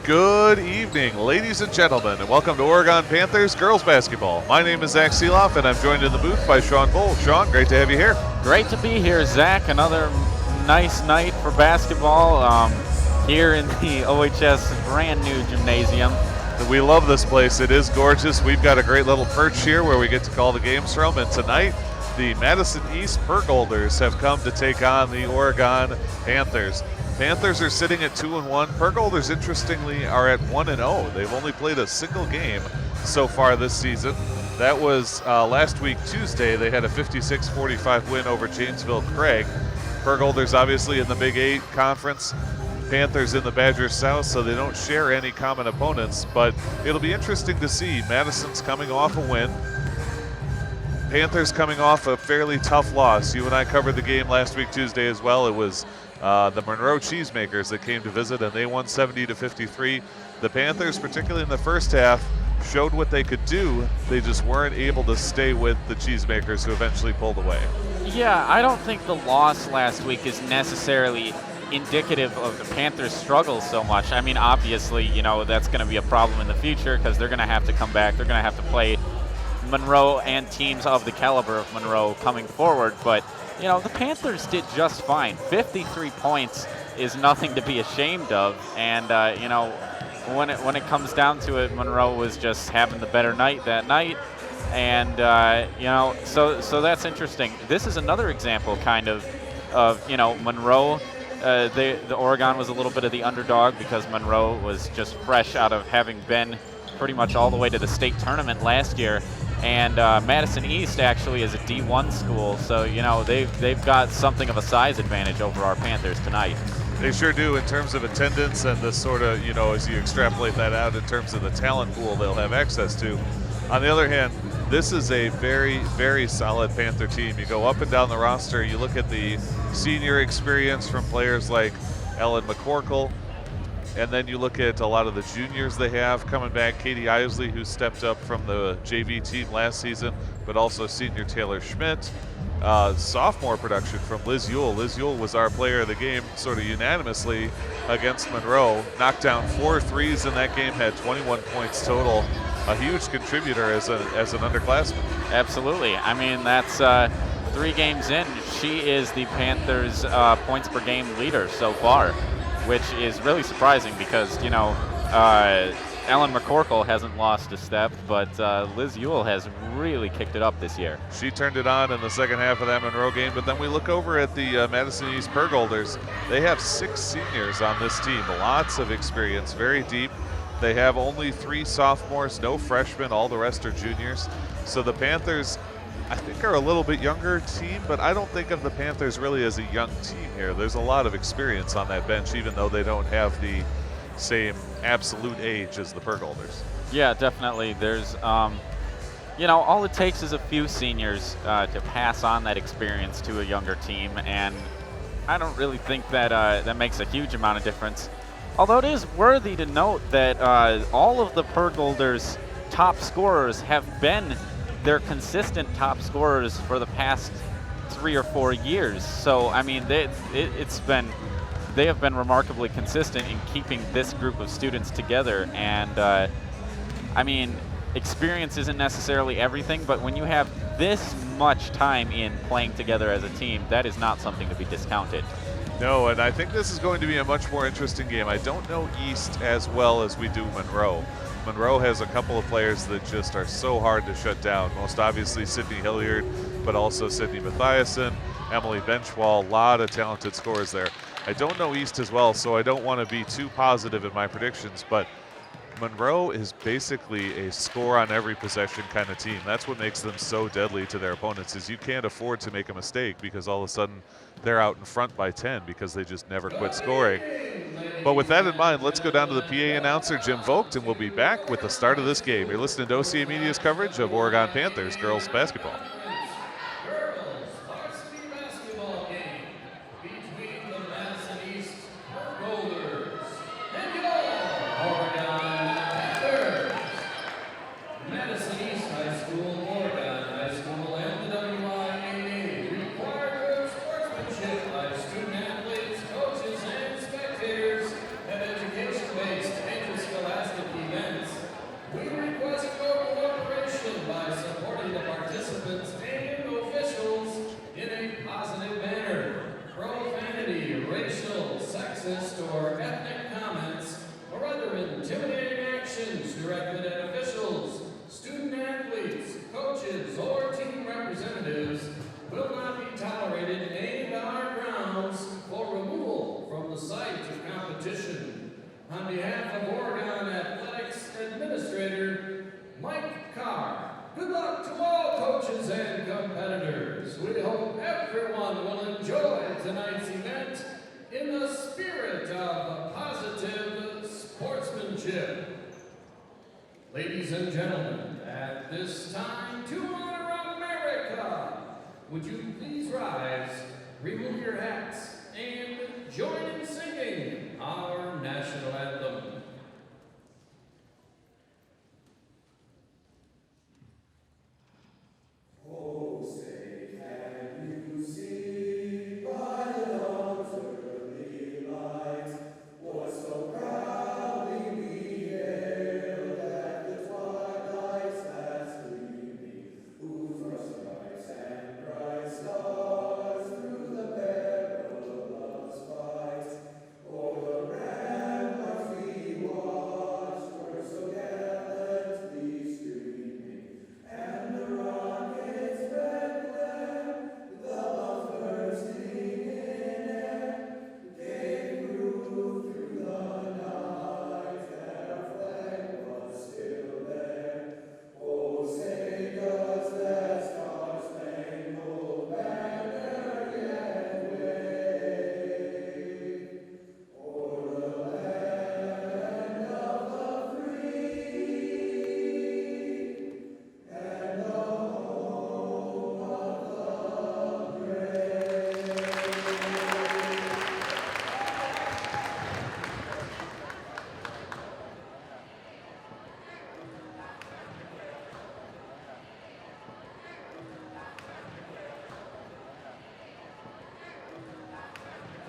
Good evening, ladies and gentlemen, and welcome to Oregon Panthers girls basketball. My name is Zach Seeloff, and I'm joined in the booth by Sean Bull. Sean, great to have you here. Great to be here, Zach. Another nice night for basketball here in the OHS brand new gymnasium. We love this place. It is gorgeous. We've got a great little perch here where we get to call the games from, and tonight the Madison East Pergolders have come to take on the Oregon Panthers. Panthers are sitting at 2-1. Pergolders, interestingly, are at 1-0. They've only played a single game so far this season. That was last week, Tuesday. They had a 56-45 win over Janesville Craig. Pergolders obviously in the Big 8 conference. Panthers in the Badger South, so they don't share any common opponents. But it'll be interesting to see. Madison's coming off a win. Panthers coming off a fairly tough loss. You and I covered the game last week, Tuesday, as well. It was the Monroe Cheesemakers that came to visit, and they won 70-53. The Panthers, particularly in the first half, showed what they could do. They just weren't able to stay with the Cheesemakers, who eventually pulled away. Yeah, I don't think the loss last week is necessarily indicative of the Panthers' struggles so much. I mean, obviously, that's going to be a problem in the future because they're going to have to come back. They're going to have to play Monroe and teams of the caliber of Monroe coming forward. But, the Panthers did just fine. 53 points is nothing to be ashamed of. And, when it comes down to it, Monroe was just having the better night that night. And, so that's interesting. This is another example of Monroe. The Oregon was a little bit of the underdog because Monroe was just fresh out of having been pretty much all the way to the state tournament last year. And Madison East actually is a D1 school, so they've got something of a size advantage over our Panthers tonight. They sure do in terms of attendance and the sort of, as you extrapolate that out in terms of the talent pool they'll have access to. On the other hand, this is a very, very solid Panther team. You go up and down the roster, you look at the senior experience from players like Ellen McCorkle, and then you look at a lot of the juniors they have coming back. Katie Isley, who stepped up from the JV team last season, but also senior Taylor Schmidt. Sophomore production from Liz Ewell. Liz Ewell was our player of the game sort of unanimously against Monroe. Knocked down 4 threes in that game, had 21 points total. A huge contributor as an underclassman. Absolutely. I mean, that's 3 games in. She is the Panthers' points per game leader so far, which is really surprising because, Ellen McCorkle hasn't lost a step, but Liz Ewell has really kicked it up this year. She turned it on in the second half of that Monroe game, but then we look over at the Madison East Pergolders. They have 6 seniors on this team, lots of experience, very deep. They have only 3 sophomores, no freshmen, all the rest are juniors. So the Panthers, I think, are a little bit younger team, but I don't think of the Panthers really as a young team here. There's a lot of experience on that bench, even though they don't have the same absolute age as the Pergolders. Yeah, definitely. There's, all it takes is a few seniors to pass on that experience to a younger team, and I don't really think that that makes a huge amount of difference. Although it is worthy to note that all of the Pergolders' top scorers have been their consistent top scorers for the past 3 or 4 years. So, I mean, they have been remarkably consistent in keeping this group of students together. And, experience isn't necessarily everything, but when you have this much time in playing together as a team, that is not something to be discounted. No, and I think this is going to be a much more interesting game. I don't know East as well as we do Monroe. Monroe has a couple of players that just are so hard to shut down. Most obviously Sydney Hilliard, but also Sydney Mathiasen, Emily Benchwall, a lot of talented scorers there. I don't know East as well, so I don't want to be too positive in my predictions, but Monroe is basically a score on every possession kind of team. That's what makes them so deadly to their opponents, is you can't afford to make a mistake because all of a sudden they're out in front by 10 because they just never quit scoring. But with that in mind, let's go down to the PA announcer, Jim Vogt, and we'll be back with the start of this game. You're listening to OCAmedia's coverage of Oregon Panthers girls basketball. everyone will enjoy tonight's event in the spirit of positive sportsmanship. Ladies and gentlemen, at this time, to honor America, would you please rise, remove your hats, and join in singing our national anthem. Oh, say, can you see by the dawn's early light what so proudly we hailed at the twilight's last gleaming, who thrust bright and bright stars through the perilous fight? O'er the ramparts we watched were so gallantly streaming, and the rockets' red glare, the bombs bursting in air, gave proof through the night that our flag was still there. Oh, say does that star-spangled banner yet wave o'er the land of the free and the home of the brave?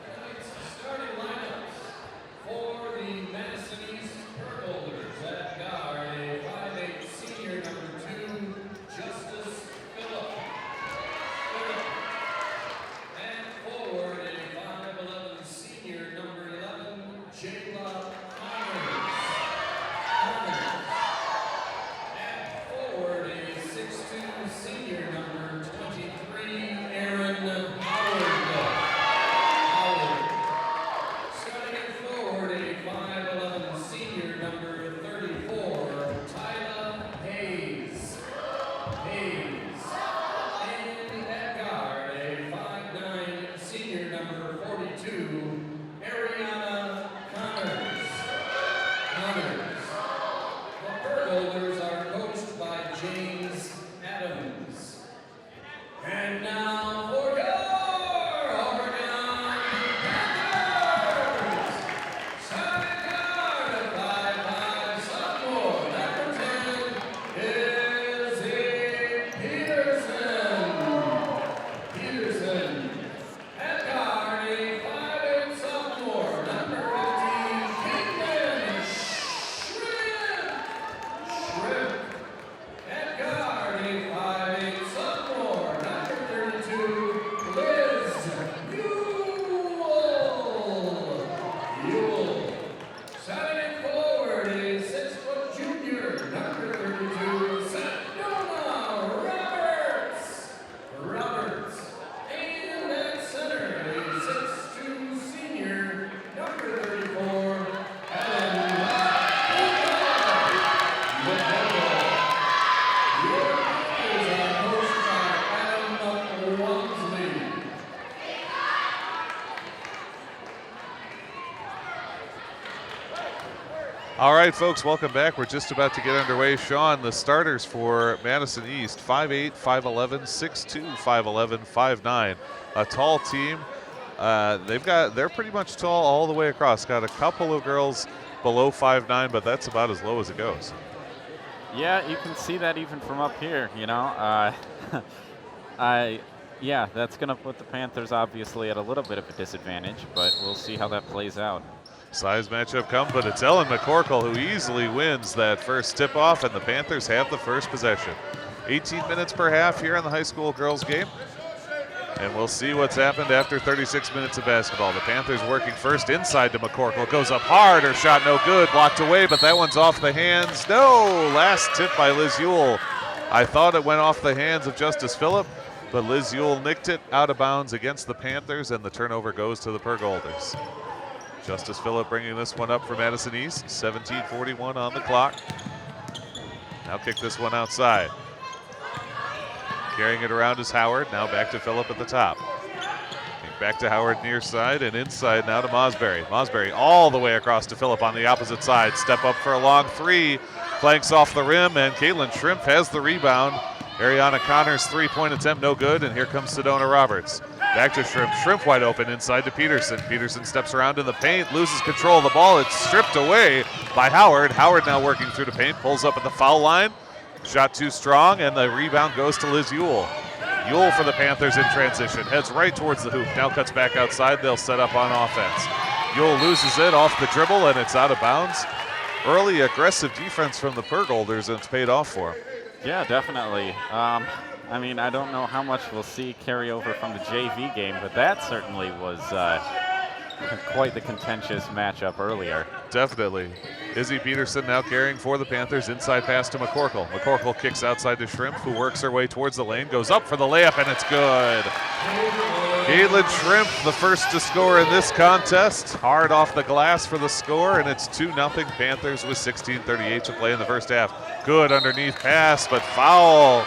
Tonight's starting lineups for the Madison East Purgolders. At guard, a 5'8" senior number 2, Justice Phillip. And forward, a 5'11" senior number 11, Jayla Connors. And forward, a 6'2" senior number 23, Aaron Howard. Starting in forward, a 5'11" senior number 34, Tyler Hayes. And at guard, a 5'9" senior number 42, Ariana Connors. The Purgolders are coached by James Adams. And now for your Oregon Panthers! Starting guard at 5'5", sophomore, number 10, Izzy Peterson. At guard, a 5'8" sophomore, number 15, Caitlin Shrimp. At guard, a 5'8" sophomore, number 32, Liz Ewell. Starting forward, a 6' junior, number 32, Sedona Roberts. And at center, a 6'2" senior, number 34, Ellen Your Panthers are coached by Adam Walmsley. All right, folks, welcome back. We're just about to get underway. Sean, the starters for Madison East, 5'8", 5'11", 6'2", 5'11", 5'9". A tall team. They're pretty much tall all the way across. Got a couple of girls below 5'9", but that's about as low as it goes. Yeah, you can see that even from up here, you know. Yeah, that's going to put the Panthers obviously at a little bit of a disadvantage, but we'll see how that plays out. Size matchup come, but it's Ellen McCorkle who easily wins that first tip-off, and the Panthers have the first possession. 18 minutes per half here in the high school girls game. And we'll see what's happened after 36 minutes of basketball. The Panthers working first inside to McCorkle. Goes up hard. Her shot no good. Blocked away, but that one's off the hands. No! Last tip by Liz Ewell. I thought it went off the hands of Justice Phillip, but Liz Ewell nicked it out of bounds against the Panthers, and the turnover goes to the Purgolders. Justice Phillip bringing this one up for Madison East. 17:41 on the clock. Now kick this one outside. Carrying it around is Howard. Now back to Phillip at the top. Back to Howard near side and inside now to Mosberry. Mosberry all the way across to Phillip on the opposite side. Step up for a long three. Flanks off the rim, and Caitlin Shrimp has the rebound. Ariana Connors' three-point attempt no good, and here comes Sedona Roberts. Back to Shrimp. Shrimp wide open inside to Peterson. Peterson steps around in the paint, loses control of the ball. It's stripped away by Howard. Howard now working through the paint, pulls up at the foul line. Shot too strong, and the rebound goes to Liz Ewell. Ewell for the Panthers in transition. Heads right towards the hoop. Now cuts back outside. They'll set up on offense. Ewell loses it off the dribble, and it's out of bounds. Early aggressive defense from the Pergolders, and it's paid off for them. Yeah, definitely. I mean, I don't know how much we'll see carry over from the JV game, but that certainly was quite the contentious matchup earlier. Definitely. Izzy Peterson now carrying for the Panthers. Inside pass to McCorkle. McCorkle kicks outside to Shrimp, who works her way towards the lane, goes up for the layup, and it's good. Caitlin Shrimp, the first to score in this contest. Hard off the glass for the score, and it's 2-0 Panthers with 16:38 to play in the first half. Good underneath pass, but foul.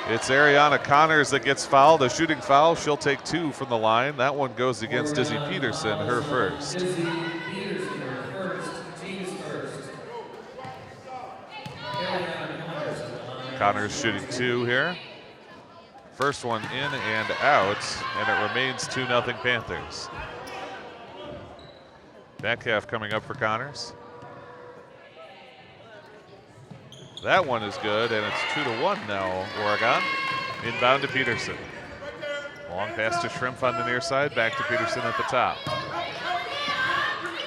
It's Ariana Connors that gets fouled, a shooting foul. She'll take 2 from the line. That one goes against Izzy Peterson, her first. Izzy Peterson, her first, team's first. Connors shooting 2 here. First one in and out, and it remains 2-0 Panthers. Back half coming up for Connors. That one is good, and it's 2-1 now, Oregon. Inbound to Peterson. Long pass to Shrimp on the near side, back to Peterson at the top.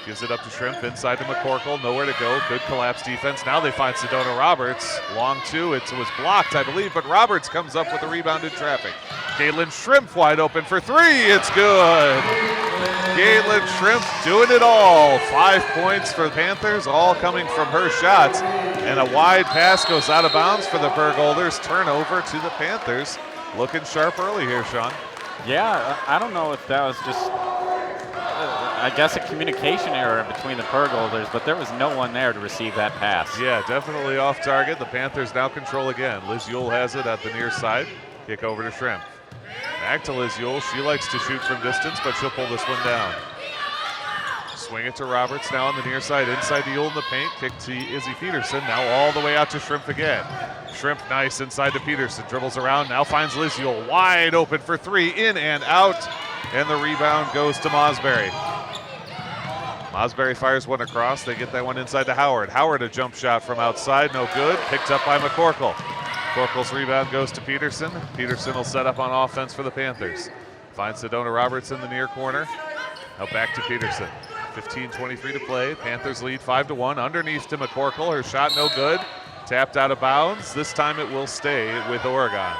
Gives it up to Shrimp, inside to McCorkle, nowhere to go. Good collapse defense. Now they find Sedona Roberts. Long two, it was blocked, I believe, but Roberts comes up with a rebound in traffic. Caitlin Shrimp wide open for 3, it's good. Caitlin Shrimp doing it all. 5 points for the Panthers, all coming from her shots. And a wide pass goes out of bounds for the Pergolders. Turnover to the Panthers. Looking sharp early here, Sean. Yeah, I don't know if that was just, I guess, a communication error between the Pergolders, but there was no one there to receive that pass. Yeah, definitely off target. The Panthers now control again. Liz Ewell has it at the near side. Kick over to Shrimp. Back to Liz Ewell. She likes to shoot from distance, but she'll pull this one down. Swing it to Roberts now on the near side. Inside to Ewell in the paint. Kick to Izzy Peterson. Now all the way out to Shrimp again. Shrimp nice inside to Peterson. Dribbles around. Now finds Liz Ewell wide open for 3. In and out. And the rebound goes to Mosberry. Mosberry fires one across. They get that one inside to Howard. Howard a jump shot from outside. No good. Picked up by McCorkle. McCorkle's rebound goes to Peterson. Peterson will set up on offense for the Panthers. Finds Sedona Roberts in the near corner. Now back to Peterson. 15:23 to play. Panthers lead 5-1. Underneath to McCorkle. Her shot no good. Tapped out of bounds. This time it will stay with Oregon.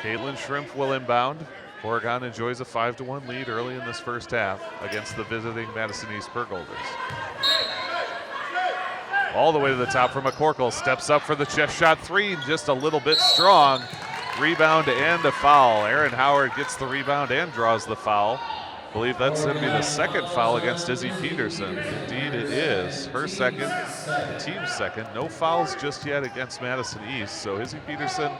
Caitlin Shrimp will inbound. Oregon enjoys a 5-1 lead early in this first half against the visiting Madison East Pergolders. All the way to the top for McCorkle. Steps up for the chest shot 3. Just a little bit strong. Rebound and a foul. Erin Howard gets the rebound and draws the foul. I believe that's going to be the second foul against Izzy Peterson. Indeed it is. Her second, the team's second. No fouls just yet against Madison East. So Izzy Peterson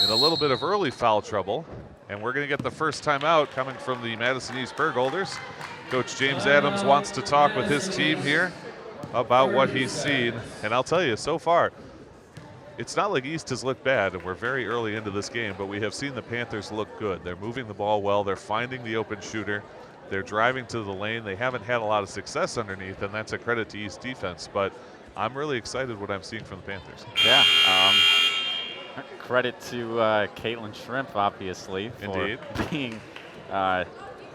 in a little bit of early foul trouble. And we're going to get the first timeout coming from the Madison East Pergolders. Coach James Adams wants to talk with his team here about what he's seen. And I'll tell you, so far, it's not like East has looked bad, and we're very early into this game, but we have seen the Panthers look good. They're moving the ball well. They're finding the open shooter. They're driving to the lane. They haven't had a lot of success underneath, and that's a credit to East defense. But I'm really excited what I'm seeing from the Panthers. Yeah. Credit to Caitlin Shrimp, obviously, for being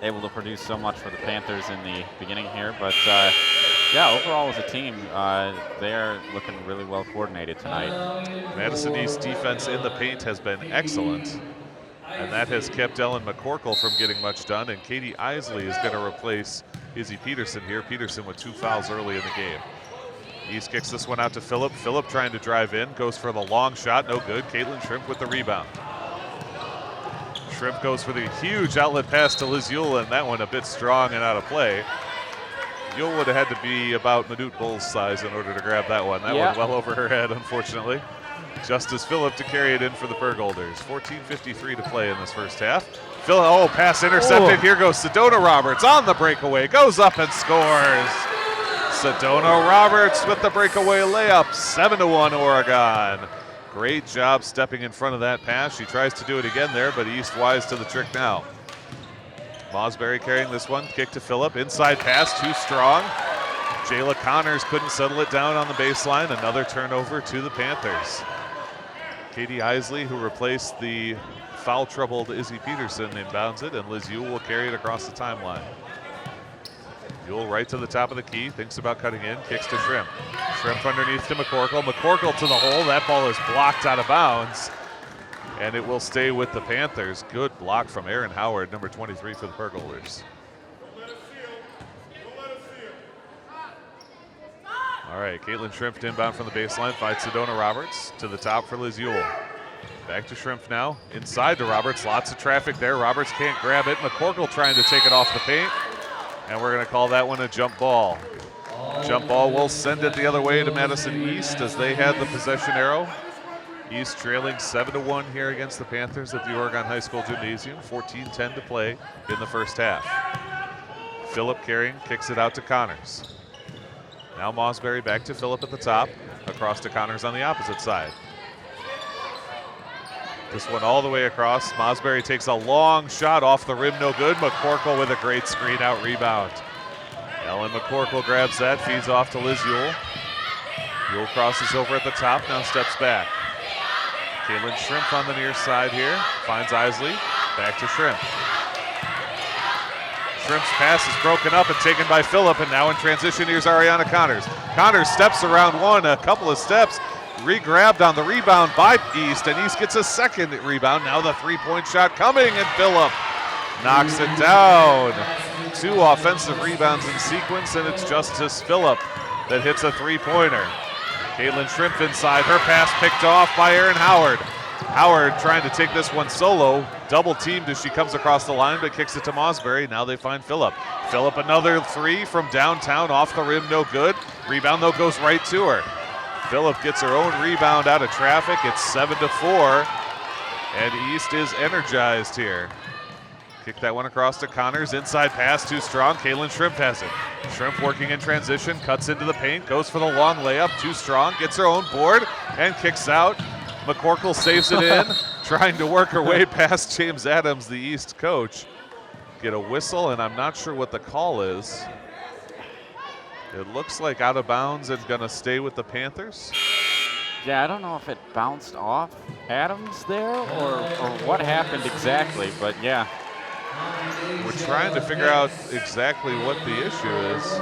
able to produce so much for the Panthers in the beginning here. But yeah, overall as a team, they're looking really well coordinated tonight. Madison East defense in the paint has been excellent, and that has kept Ellen McCorkle from getting much done. And Katie Isley is going to replace Izzy Peterson here. Peterson with 2 fouls early in the game. East kicks this one out to Phillip. Phillip trying to drive in, goes for the long shot, no good. Caitlin Shrimp with the rebound. Shrimp goes for the huge outlet pass to Liz Ewell, and that one a bit strong and out of play. Ewell would have had to be about Manute Bull's size in order to grab that one. That one well over her head, unfortunately. Justice Phillip to carry it in for the Burgolders. 14:53 to play in this first half. Pass intercepted. Here goes Sedona Roberts on the breakaway. Goes up and scores. Sedona Roberts with the breakaway layup. 7-1 Oregon. Great job stepping in front of that pass. She tries to do it again there, but East wise to the trick now. Mosberry carrying this one. Kick to Phillip. Inside pass, too strong. Jayla Connors couldn't settle it down on the baseline. Another turnover to the Panthers. Katie Isley, who replaced the foul-troubled Izzy Peterson, inbounds it, and Liz Ewell will carry it across the timeline. Ewell right to the top of the key, thinks about cutting in, kicks to Shrimp. Shrimp underneath to McCorkle. McCorkle to the hole. That ball is blocked out of bounds, and it will stay with the Panthers. Good block from Erin Howard, number 23 for the Burgolders. All right, Caitlin Shrimp inbound from the baseline, fights Sedona Roberts to the top for Liz Ewell. Back to Shrimp now, inside to Roberts, lots of traffic there. Roberts can't grab it. McCorkle trying to take it off the paint, and we're gonna call that one a jump ball. Jump ball will send it the other way to Madison East as they had the possession arrow. East trailing 7-1 here against the Panthers at the Oregon High School Gymnasium. 14:10 to play in the first half. Phillip carrying, kicks it out to Connors. Now Mosberry back to Phillip at the top, across to Connors on the opposite side. This one all the way across. Mosberry takes a long shot off the rim, no good. McCorkle with a great screen out rebound. Ellen McCorkle grabs that, feeds off to Liz Ewell. Ewell crosses over at the top, now steps back. Caitlin Shrimp on the near side here, finds Isley, back to Shrimp. Shrimp's pass is broken up and taken by Phillip, and now in transition, here's Ariana Connors. Connors steps around one, a couple of steps, re-grabbed on the rebound by East, and East gets a second rebound. Now the three-point shot coming, and Phillip knocks it down. 2 offensive rebounds in sequence, and it's Justice Phillip that hits a three-pointer. Caitlin Shrimp inside, her pass picked off by Erin Howard. Howard trying to take this one solo, double teamed as she comes across the line, but kicks it to Mosberry. Now they find Phillip. Phillip another three from downtown, off the rim, no good. Rebound though goes right to her. Phillip gets her own rebound out of traffic. It's 7-4, and East is energized here. Kick that one across to Connors. Inside pass, too strong. Caitlin Shrimp has it. Shrimp working in transition, cuts into the paint, goes for the long layup, too strong, gets her own board, and kicks out. McCorkle saves it in, trying to work her way past James Adams, the East coach. Get a whistle, and I'm not sure what the call is. It looks like out of bounds and gonna stay with the Panthers. Yeah, I don't know if it bounced off Adams there or what happened exactly, but yeah. We're trying to figure out exactly what the issue is.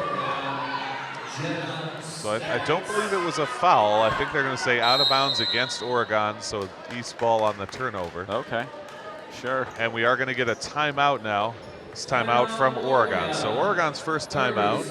So I don't believe it was a foul. I think they're going to say out of bounds against Oregon, so East ball on the turnover. Okay, sure. And we are going to get a timeout now. It's timeout from Oregon. So Oregon's first timeout.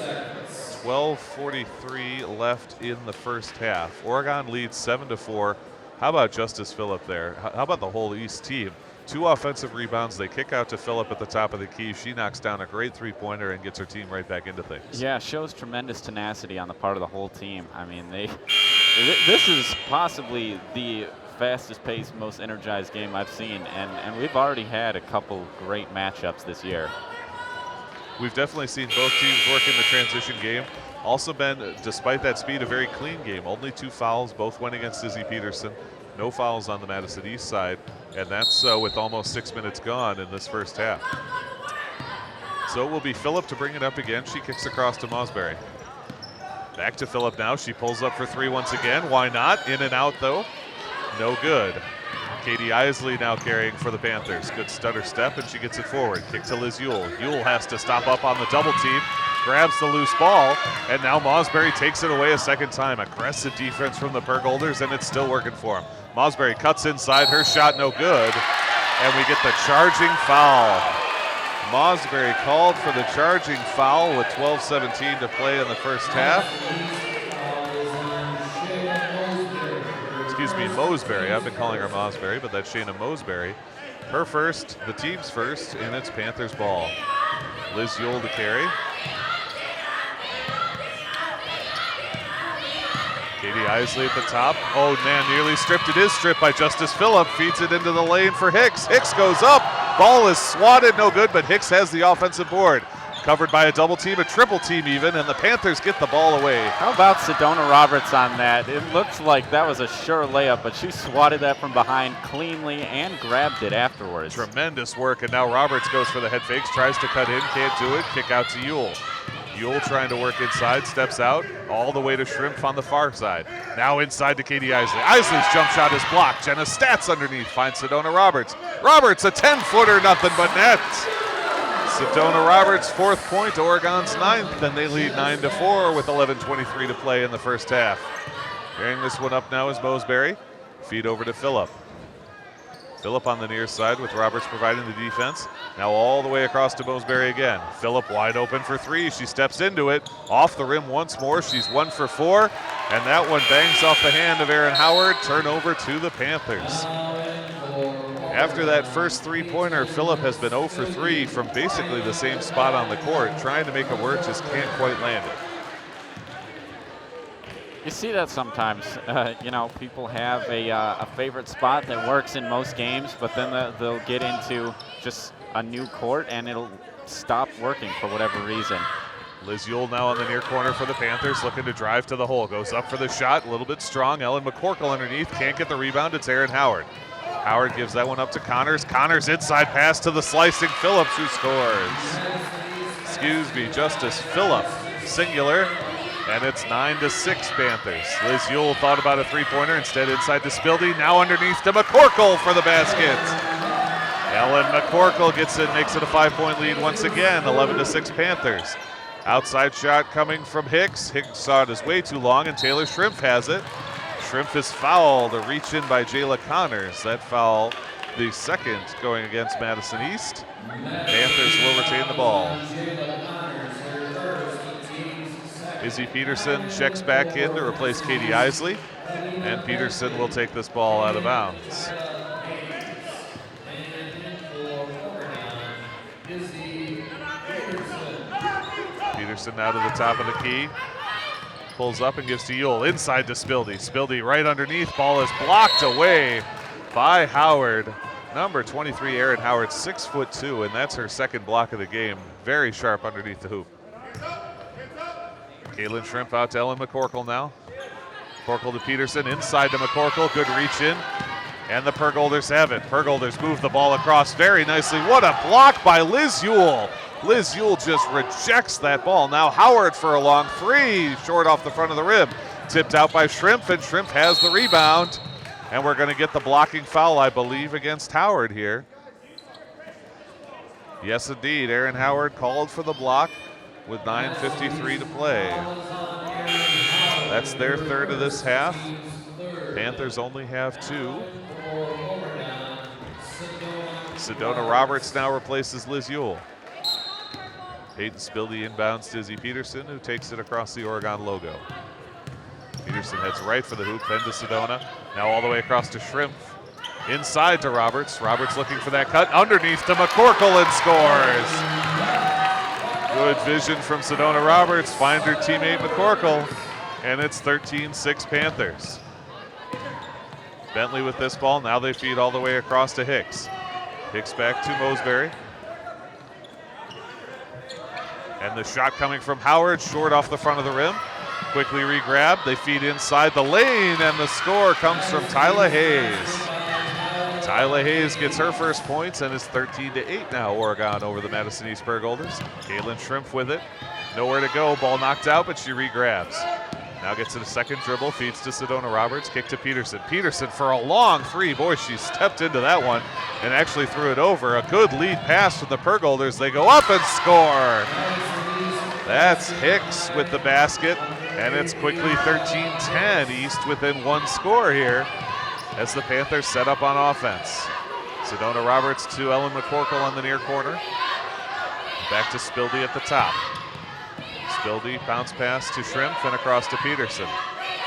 12:43 left in the first half. Oregon leads 7-4. How about Justice Phillip there? How about the whole East team? 2 offensive rebounds. They kick out to Phillip at the top of the key. She knocks down a great three-pointer and gets her team right back into things. Yeah, shows tremendous tenacity on the part of the whole team. I mean, this is possibly the fastest-paced, most energized game I've seen, and we've already had a couple great matchups this year. We've definitely seen both teams work in the transition game. Also been, despite that speed, a very clean game. Only 2 fouls, both went against Izzy Peterson. No fouls on the Madison East side, and that's with almost 6 minutes gone in this first half. So it will be Phillip to bring it up again. She kicks across to Mosberry. Back to Phillip now. She pulls up for 3 once again. Why not? In and out though. No good. Katie Isley now carrying for the Panthers. Good stutter step, and she gets it forward. Kick to Liz Ewell. Ewell has to stop up on the double team. Grabs the loose ball, and now Mosberry takes it away a second time. Aggressive defense from the Burgolders, and it's still working for him. Mosberry cuts inside, her shot no good, and we get the charging foul. Mosberry called for the charging foul with 12:17 to play in the first half. Excuse me, Mosberry. I've been calling her Mosberry, but that's Shayna Mosberry. Her first, the team's first, and it's Panthers ball. Liz Ewell to carry. Katie Isley at the top. Oh man, nearly stripped. It is stripped by Justice Phillip. Feeds it into the lane for Hicks. Hicks goes up. Ball is swatted, no good, but Hicks has the offensive board. Covered by a double team, a triple team even, and the Panthers get the ball away. How about Sedona Roberts on that? It looks like that was a sure layup, but she swatted that from behind cleanly and grabbed it afterwards. Tremendous work, and now Roberts goes for the head fakes, tries to cut in, can't do it. Kick out to Ewell. Ewell trying to work inside, steps out, all the way to Shrimp on the far side. Now inside to Katie Isley. Isley's jump shot is blocked. Jenna Stats underneath, finds Sedona Roberts. Roberts, a 10-footer, nothing but net. Sedona Roberts' 4th point, Oregon's 9th, and they lead 9-4 with 11:23 to play in the first half. Carrying this one up now is Mosberry. Feed over to Phillip. Phillip on the near side with Roberts providing the defense. Now all the way across to Mosberry again. Phillip wide open for 3. She steps into it. Off the rim once more. She's 1 for 4. And that one bangs off the hand of Erin Howard. Turnover to the Panthers. After that first 3-pointer, Phillip has been 0 for 3 from basically the same spot on the court. Trying to make it work, just can't quite land it. You see that sometimes. You know, people have a favorite spot that works in most games, but then they'll get into just a new court and it'll stop working for whatever reason. Liz Ewell now on the near corner for the Panthers, looking to drive to the hole. Goes up for the shot, a little bit strong. Ellen McCorkle underneath, can't get the rebound. It's Erin Howard. Howard gives that one up to Connors. Connors inside pass to the slicing Phillips, who scores. Excuse me, Justice Phillip, singular. And it's 9-6 Panthers. Liz Ewell thought about a 3-pointer, instead inside to Spildy. Now underneath to McCorkle for the basket. Ellen McCorkle gets it, makes it a 5-point lead once again, 11-6 Panthers. Outside shot coming from Hicks. Hicks saw it as way too long, and Taylor Shrimp has it. Shrimp is fouled, a reach in by Jayla Connors. That foul, the second going against Madison East. Panthers will retain the ball. Izzy Peterson checks back in to replace Katie Isley, and Peterson will take this ball out of bounds. Peterson now to the top of the key. Pulls up and gives to Ewell. Inside to Spildy. Spildy right underneath. Ball is blocked away by Howard. Number 23, Erin Howard, 6'2", and that's her second block of the game. Very sharp underneath the hoop. Caitlin Shrimp out to Ellen McCorkle now. McCorkle to Peterson. Inside to McCorkle. Good reach in. And the Pergolders have it. Pergolders move the ball across very nicely. What a block by Liz Ewell. Liz Ewell just rejects that ball. Now Howard for a long 3, short off the front of the rim. Tipped out by Shrimp, and Shrimp has the rebound. And we're going to get the blocking foul, I believe, against Howard here. Yes, indeed. Erin Howard called for the block with 9:53 to play. That's their third of this half. Panthers only have 2. Sedona Roberts now replaces Liz Ewell. Hayden Spildy inbounds to Izzy Peterson, who takes it across the Oregon logo. Peterson heads right for the hoop, then to Sedona. Now all the way across to Shrimp. Inside to Roberts. Roberts looking for that cut. Underneath to McCorkle and scores. Good vision from Sedona Roberts. Find her teammate McCorkle. And it's 13-6 Panthers. Bentley with this ball. Now they feed all the way across to Hicks. Hicks back to Mosberry. And the shot coming from Howard, short off the front of the rim. Quickly re-grabbed. They feed inside the lane, and the score comes from Tyla Hayes. Tyla Hayes gets her first points, and it's 13-8 now, Oregon over the Madison East Pergolders. Caitlin Shrimp with it. Nowhere to go. Ball knocked out, but she re-grabs. Now gets to the second dribble, feeds to Sedona Roberts, kick to Peterson. Peterson for a long 3. Boy, she stepped into that one and actually threw it over. A good lead pass from the Pergolders. They go up and score. That's Hicks with the basket, and it's quickly 13-10. East within 1 score here as the Panthers set up on offense. Sedona Roberts to Ellen McCorkle on the near corner. Back to Spildy at the top. Spildy, bounce pass to Shrimp and across to Peterson.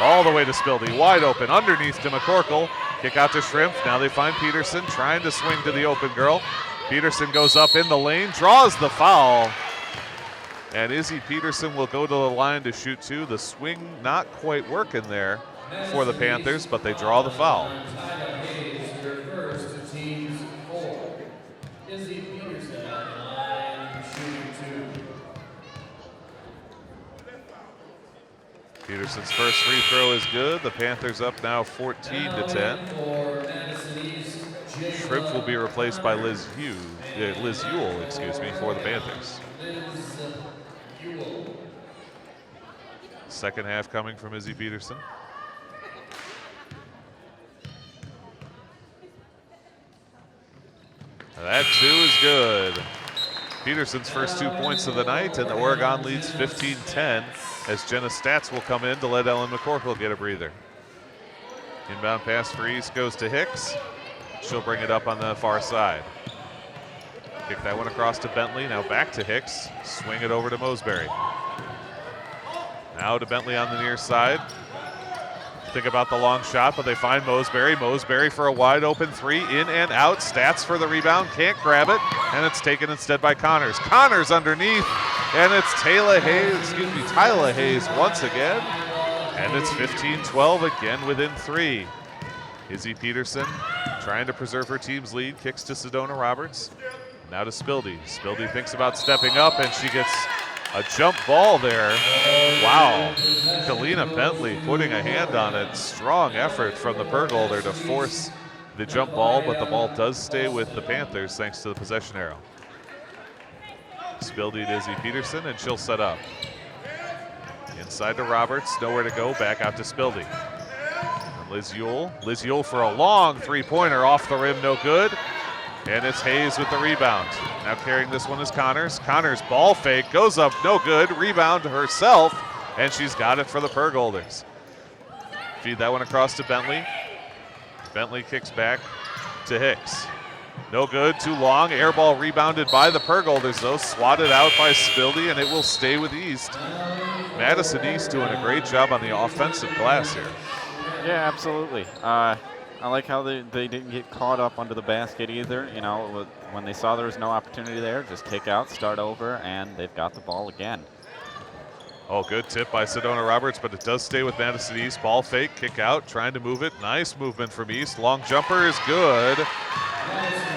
All the way to Spildy, wide open, underneath to McCorkle. Kick out to Shrimp, now they find Peterson, trying to swing to the open girl. Peterson goes up in the lane, draws the foul. And Izzy Peterson will go to the line to shoot 2. The swing not quite working there. for the Panthers, but they draw the foul. Peterson's first free throw is good. The Panthers up now 14-10. Shrimp will be replaced by Liz Ewell, excuse me, for the Panthers. Second half coming from Izzy Peterson. That too is good. Peterson's first 2 points of the night, and the Oregon leads 15-10 as Jenna Statz will come in to let Ellen McCorkle get a breather. Inbound pass for East goes to Hicks. She'll bring it up on the far side. Kick that one across to Bentley, now back to Hicks. Swing it over to Mosberry. Now to Bentley on the near side. Think about the long shot, but they find Mosberry. Mosberry for a wide open three, in and out. Statz for the rebound, can't grab it, and it's taken instead by Connors. Connors underneath, and it's Tyla Hayes once again. And it's 15-12 again within three. Izzy Peterson trying to preserve her team's lead, kicks to Sedona Roberts. Now to Spildy. Spildy thinks about stepping up, and she gets a jump ball there. Wow. Kalina Bentley putting a hand on it. Strong effort from the Pergolder to force the jump ball, but the ball does stay with the Panthers thanks to the possession arrow. Spildy to Izzy Peterson, and she'll set up. Inside to Roberts, nowhere to go, back out to Spildy. And Liz Ewell for a long three-pointer off the rim, no good. And it's Hayes with the rebound. Now carrying this one is Connors. Connors ball fake, goes up, no good. Rebound herself, and she's got it for the Pergolders. Feed that one across to Bentley. Bentley kicks back to Hicks. No good, too long. Air ball rebounded by the Pergolders, though. Swatted out by Spildy, and it will stay with East. Madison East doing a great job on the offensive glass here. Yeah, absolutely. I like how they didn't get caught up under the basket either. You know, when they saw there was no opportunity there, just kick out, start over, and they've got the ball again. Oh, good tip by Sedona Roberts, but it does stay with Madison East. Ball fake, kick out, trying to move it. Nice movement from East. Long jumper is good.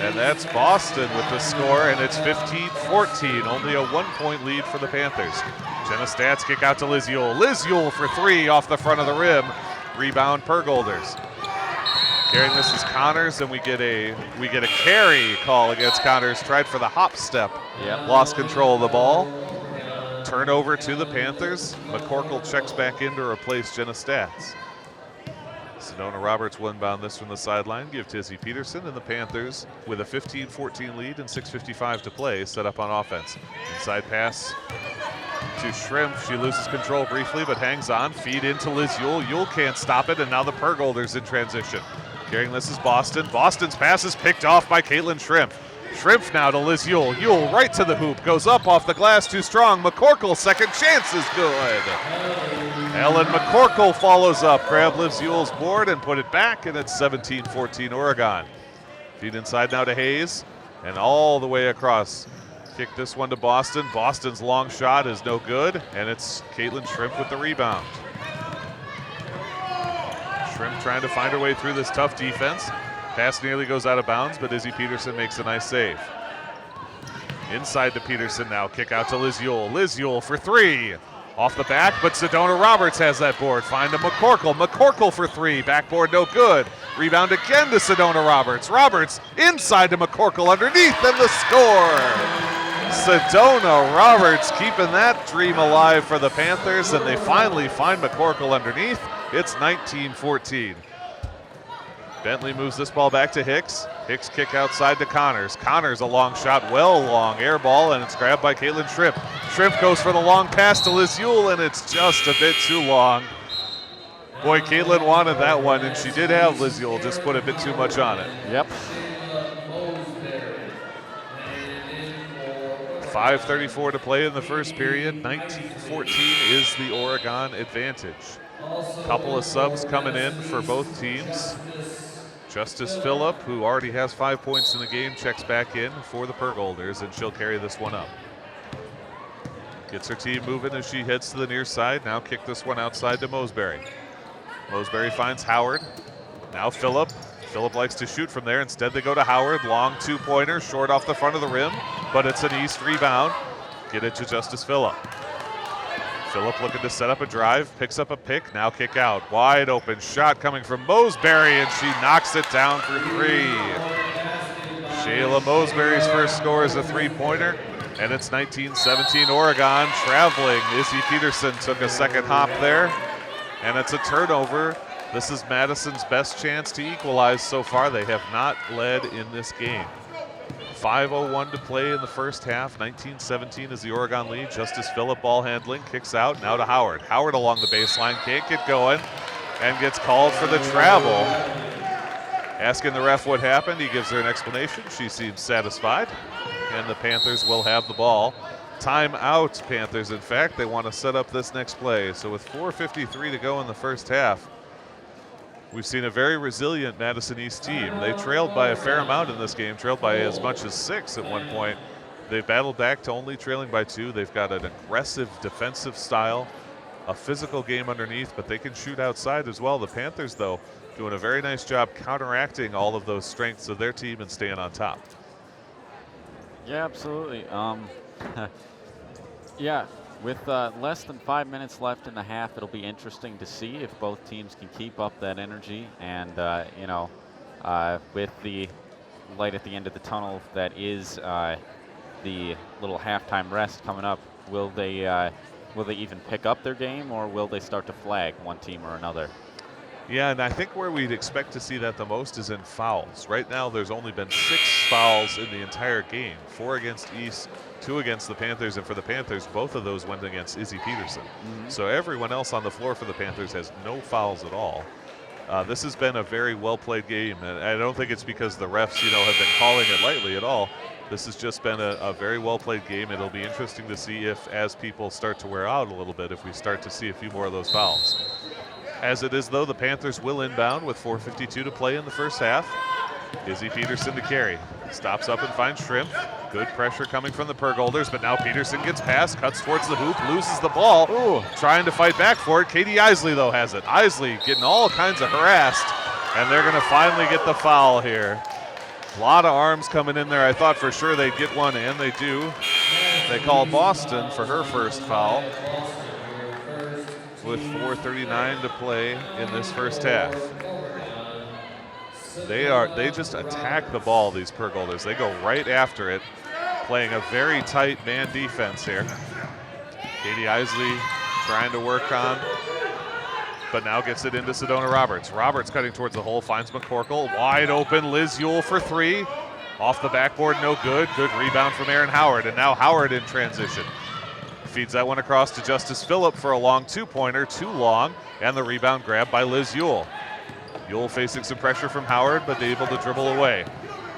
And that's Boston with the score, and it's 15-14. Only a 1 point lead for the Panthers. Jenna Statz kick out to Liz Ewell. Liz Ewell for three off the front of the rim. Rebound Pergolders. Carrying this is Connors, and we get a carry call against Connors. Tried for the hop step. Yep. Lost control of the ball. Turnover to the Panthers. McCorkle checks back in to replace Jenna Statz. Sedona Roberts will inbound this from the sideline, give to Izzy Peterson, and the Panthers with a 15-14 lead and 6:55 to play, set up on offense. Inside pass to Shrimp. She loses control briefly, but hangs on. Feed into Liz Ewell. Ewell can't stop it, and now the Pergolders in transition. Carrying this is Boston. Boston's pass is picked off by Caitlin Shrimp. Shrimp now to Liz Ewell. Ewell right to the hoop. Goes up off the glass, too strong. McCorkle, second chance is good. Ellen McCorkle follows up. Grab Liz Ewell's board and put it back, and it's 17-14 Oregon. Feed inside now to Hayes, and all the way across. Kick this one to Boston. Boston's long shot is no good, and it's Caitlin Shrimp with the rebound. Shrimp trying to find her way through this tough defense. Pass nearly goes out of bounds, but Izzy Peterson makes a nice save. Inside to Peterson now. Kick out to Liz Ewell. Liz Ewell for three. Off the back, but Sedona Roberts has that board. Find to McCorkle. McCorkle for three. Backboard no good. Rebound again to Sedona Roberts. Roberts inside to McCorkle underneath, and the score. Sedona Roberts keeping that dream alive for the Panthers, and they finally find McCorkle underneath. It's 19-14. Bentley moves this ball back to Hicks. Hicks kick outside to Connors. Connors a long shot, well long air ball, and it's grabbed by Caitlin Shrimp. Shrimp goes for the long pass to Liz Ewell, and it's just a bit too long. Boy, Caitlin wanted that one, and she did have Liz Ewell, just put a bit too much on it. Yep. 5:34 to play in the first period. 19-14 is the Oregon advantage. Couple of subs coming in for both teams. Justice Phillip, who already has 5 points in the game, checks back in for the Pergolders, and she'll carry this one up. Gets her team moving as she heads to the near side. Now kick this one outside to Mosberry. Mosberry finds Howard. Now Phillip. Phillip likes to shoot from there. Instead, they go to Howard. Long two-pointer, short off the front of the rim, but it's an East rebound. Get it to Justice Phillip. Phillip looking to set up a drive, picks up a pick, now kick out. Wide open shot coming from Mosberry, and she knocks it down for three. Shayla Mosberry's first score is a three-pointer, and it's 19-17 Oregon traveling. Izzy Peterson took a second hop there, and it's a turnover. This is Madison's best chance to equalize so far. They have not led in this game. 5:01 to play in the first half. 19-17 is the Oregon lead. Justice Phillip ball handling, kicks out, now to Howard. Howard along the baseline, can't get going, and gets called for the travel. Asking the ref what happened, he gives her an explanation. She seems satisfied, and the Panthers will have the ball. Timeout, Panthers. In fact, they want to set up this next play. So with 4:53 to go in the first half, we've seen a very resilient Madison East team. They trailed by a fair amount in this game, trailed by as much as 6 at one point. They've battled back to only trailing by 2. They've got an aggressive defensive style, a physical game underneath, but they can shoot outside as well. The Panthers, though, doing a very nice job counteracting all of those strengths of their team and staying on top. Yeah, absolutely. Yeah. With less than 5 minutes left in the half, it'll be interesting to see if both teams can keep up that energy. And, with the light at the end of the tunnel that is the little halftime rest coming up, will they even pick up their game, or will they start to flag one team or another? Yeah, and I think where we'd expect to see that the most is in fouls. Right now, there's only been 6 fouls in the entire game. 4 against East, 2 against the Panthers, and for the Panthers, both of those went against Izzy Peterson. So everyone else on the floor for the Panthers has no fouls at all. This has been a very well-played game, and I don't think it's because the refs, have been calling it lightly at all. This has just been a very well-played game. It'll be interesting to see if, as people start to wear out a little bit, if we start to see a few more of those fouls. As it is, though, the Panthers will inbound with 4:52 to play in the first half. Izzy Peterson to carry. Stops up and finds Shrimp. Good pressure coming from the Pergolders, but now Peterson gets past, cuts towards the hoop, loses the ball. Ooh, trying to fight back for it. Katie Isley, though, has it. Isley getting all kinds of harassed, and they're going to finally get the foul here. A lot of arms coming in there. I thought for sure they'd get one, and they do. They call Boston for her first foul with 4:39 to play in this first half. They just attack the ball, these Pergolders. They go right after it, playing a very tight man defense here. Katie Isley trying to work on, but now gets it into Sedona Roberts. Roberts cutting towards the hole, finds McCorkle. Wide open, Liz Yule for 3. Off the backboard, no good. Good rebound from Aaron Howard, and now Howard in transition. Feeds that one across to Justice Phillip for a long two-pointer, too long, and the rebound grabbed by Liz Yule. Yule facing some pressure from Howard, but able to dribble away.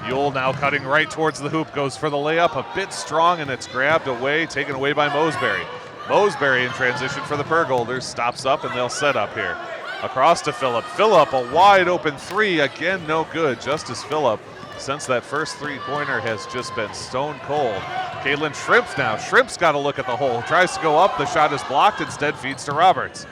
Yule now cutting right towards the hoop, goes for the layup, a bit strong, and it's grabbed away, taken away by Mosberry. Mosberry in transition for the Pergolders, stops up, and they'll set up here. Across to Phillip. Phillip, a wide open 3, again no good. Justice Phillip, since that first three-pointer, has just been stone cold. Caitlin Shrimp now. Shrimp's got to look at the hole. Tries to go up. The shot is blocked. Instead feeds to Roberts.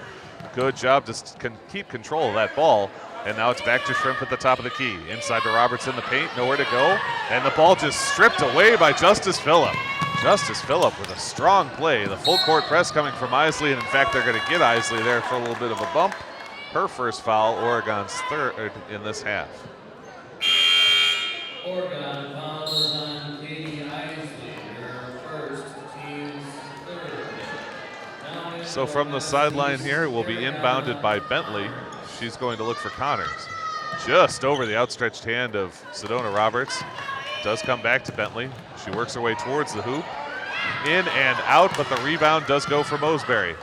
Good job to keep control of that ball. And now it's back to Shrimp at the top of the key. Inside to Roberts in the paint. Nowhere to go. And the ball just stripped away by Justice Phillip. Justice Phillip with a strong play. The full court press coming from Isley. And in fact, they're going to get Isley there for a little bit of a bump. Her first foul, Oregon's third in this half. Oregon fouls on Katie Isley, her first, team's third. So from the sideline here, it will be inbounded by Bentley. She's going to look for Connors. Just over the outstretched hand of Sedona Roberts. Does come back to Bentley. She works her way towards the hoop. In and out, but the rebound does go for Mosberry.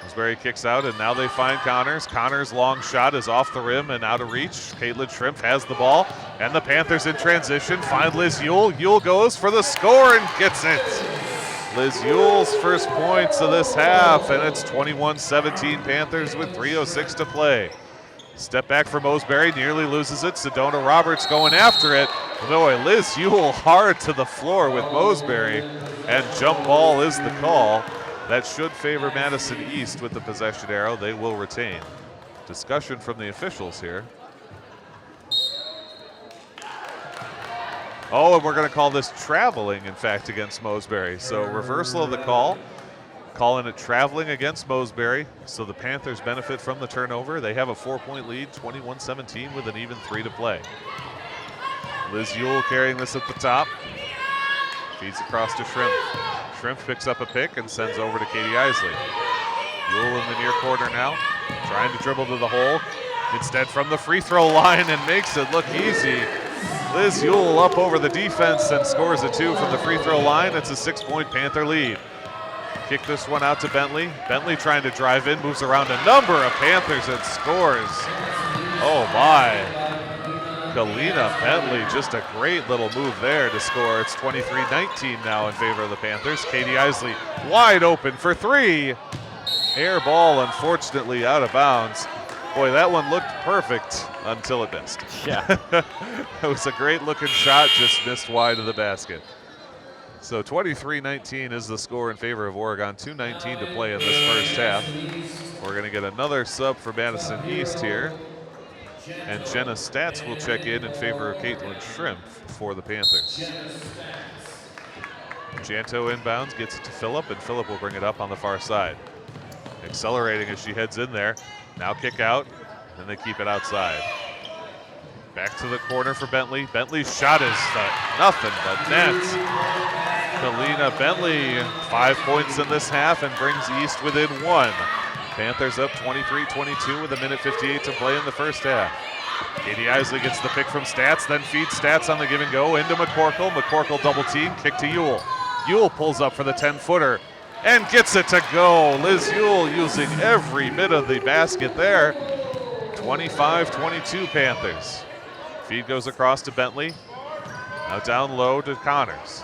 Mosberry kicks out, and now they find Connors. Connors' long shot is off the rim and out of reach. Caitlin Shrimp has the ball, and the Panthers in transition find Liz Yule. Yule goes for the score and gets it. Liz Yule's first points of this half, and it's 21-17 Panthers with 3:06 to play. Step back for Mosberry, nearly loses it. Sedona Roberts going after it. Boy, Liz Yule hard to the floor with Mosberry, and jump ball is the call. That should favor Madison East with the possession arrow. They will retain. Discussion from the officials here. Oh, and we're going to call this traveling, in fact, against Mosbury. So reversal of the call, calling it traveling against Mosbury. So the Panthers benefit from the turnover. They have a 4-point lead, 21-17 with an even 3 to play. Liz Ewell carrying this at the top. Feeds across to Shrimp. Shrimp picks up a pick and sends over to Katie Isley. Ewell in the near corner now, trying to dribble to the hole. Instead from the free throw line and makes it look easy. Liz Ewell up over the defense and scores a 2 from the free throw line. It's a 6-point Panther lead. Kick this one out to Bentley. Bentley trying to drive in, moves around a number of Panthers and scores. Oh my. Kalina Bentley, just a great little move there to score. It's 23-19 now in favor of the Panthers. Katie Isley wide open for 3. Air ball, unfortunately, out of bounds. Boy, that one looked perfect until it missed. Yeah. It was a great looking shot, just missed wide of the basket. So 23-19 is the score in favor of Oregon. 2:19 to play in this first half. We're going to get another sub for Madison East here. And Jenna Stats will check in favor of Caitlin Shrimp for the Panthers. Janto inbounds, gets it to Phillip, and Phillip will bring it up on the far side. Accelerating as she heads in there. Now kick out, and they keep it outside. Back to the corner for Bentley. Bentley's shot is nothing but net. Kalina Bentley, 5 points in this half and brings East within 1. Panthers up 23-22 with 1:58 to play in the first half. Katie Isley gets the pick from Stats, then feeds Stats on the give and go into McCorkle. McCorkle double team, kick to Ewell. Ewell pulls up for the 10-footer and gets it to go. Liz Ewell using every bit of the basket there. 25-22 Panthers. Feed goes across to Bentley. Now down low to Connors.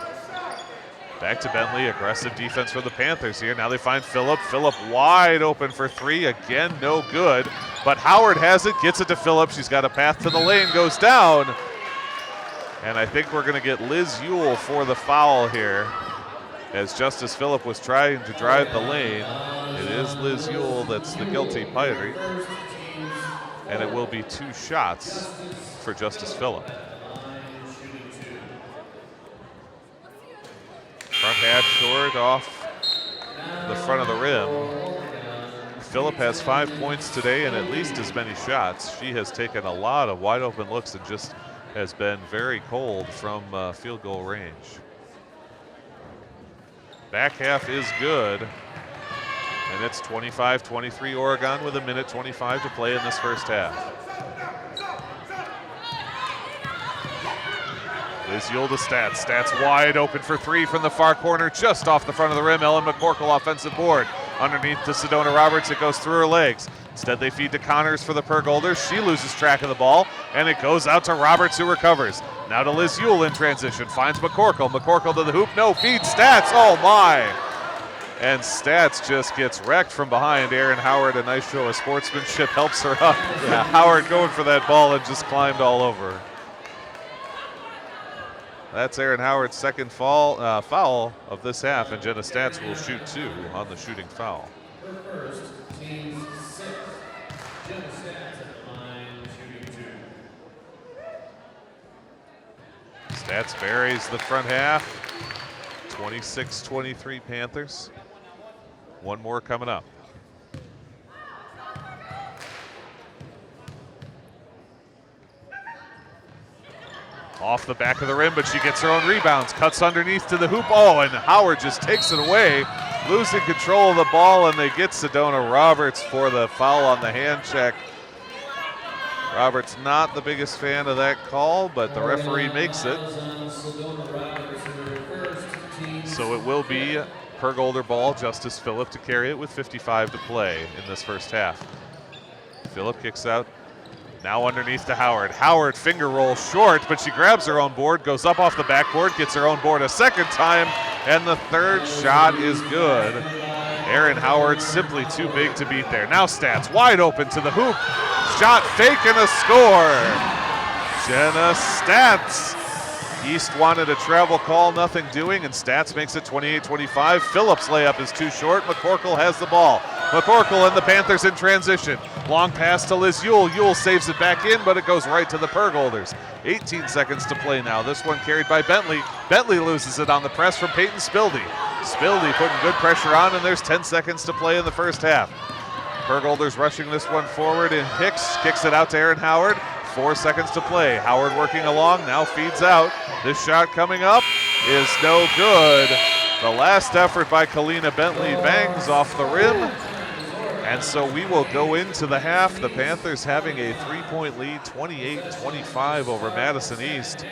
Back to Bentley, aggressive defense for the Panthers here. Now they find Phillip. Phillip wide open for 3, again no good. But Howard has it, gets it to Phillip. She's got a path to the lane, goes down. And I think we're gonna get Liz Ewell for the foul here. As Justice Phillip was trying to drive the lane, it is Liz Ewell that's the guilty party. And it will be 2 shots for Justice Phillip. Front half short off the front of the rim. Phillip has 5 points today and at least as many shots. She has taken a lot of wide open looks and just has been very cold from field goal range. Back half is good. And it's 25-23 Oregon with 1:25 to play in this first half. Liz Ewell to Stats. Stats wide open for 3 from the far corner, just off the front of the rim. Ellen McCorkle offensive board. Underneath to Sedona Roberts, it goes through her legs. Instead they feed to Connors for the Pergolders. She loses track of the ball, and it goes out to Roberts, who recovers. Now to Liz Ewell in transition, finds McCorkle. McCorkle to the hoop, no, feeds Stats, oh my! And Stats just gets wrecked from behind. Erin Howard, a nice show of sportsmanship, helps her up. Yeah. Howard going for that ball and just climbed all over. That's Erin Howard's second foul of this half, and Jenna Stats will shoot 2 on the shooting foul. First, team 6. Jenna Stats at the line, shooting 2. Stats buries the front half. 26-23 Panthers. One more coming up. Off the back of the rim, but she gets her own rebounds. Cuts underneath to the hoop. Oh, and Howard just takes it away. Losing control of the ball, and they get Sedona Roberts for the foul on the hand check. Roberts not the biggest fan of that call, but the referee makes it. So it will be Pergolder ball, Justice Phillip to carry it with 55 to play in this first half. Phillip kicks out. Now underneath to Howard. Howard finger roll short, but she grabs her own board, goes up off the backboard, gets her own board a second time, and the third shot is good. Erin Howard simply too big to beat there. Now Stats wide open to the hoop. Shot fake and a score. Jenna Stats East wanted a travel call, nothing doing, and Stats makes it 28-25. Phillips' layup is too short. McCorkle has the ball. McCorkle and the Panthers in transition. Long pass to Liz Yule. Yule saves it back in, but it goes right to the Pergolders. 18 seconds to play now. This one carried by Bentley. Bentley loses it on the press from Peyton Spildy. Spildy putting good pressure on, and there's 10 seconds to play in the first half. Pergolders rushing this one forward, and Hicks kicks it out to Aaron Howard. 4 seconds to play. Howard working along, now feeds out. This shot coming up is no good. The last effort by Kalina Bentley bangs off the rim. And so we will go into the half. The Panthers having a 3-point lead, 28-25 over Madison East.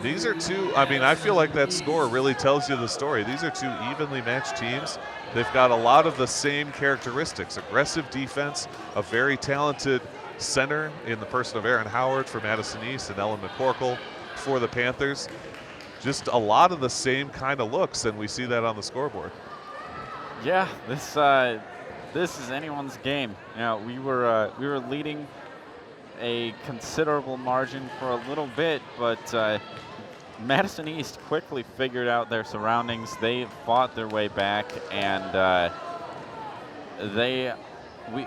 These are two, I feel like that score really tells you the story. These are two evenly matched teams. They've got a lot of the same characteristics. Aggressive defense, a very talented center in the person of Aaron Howard for Madison East and Ellen McCorkle for the Panthers. Just a lot of the same kind of looks, and we see that on the scoreboard. Yeah, this is anyone's game. You know, we were leading a considerable margin for a little bit, but Madison East quickly figured out their surroundings. They fought their way back, and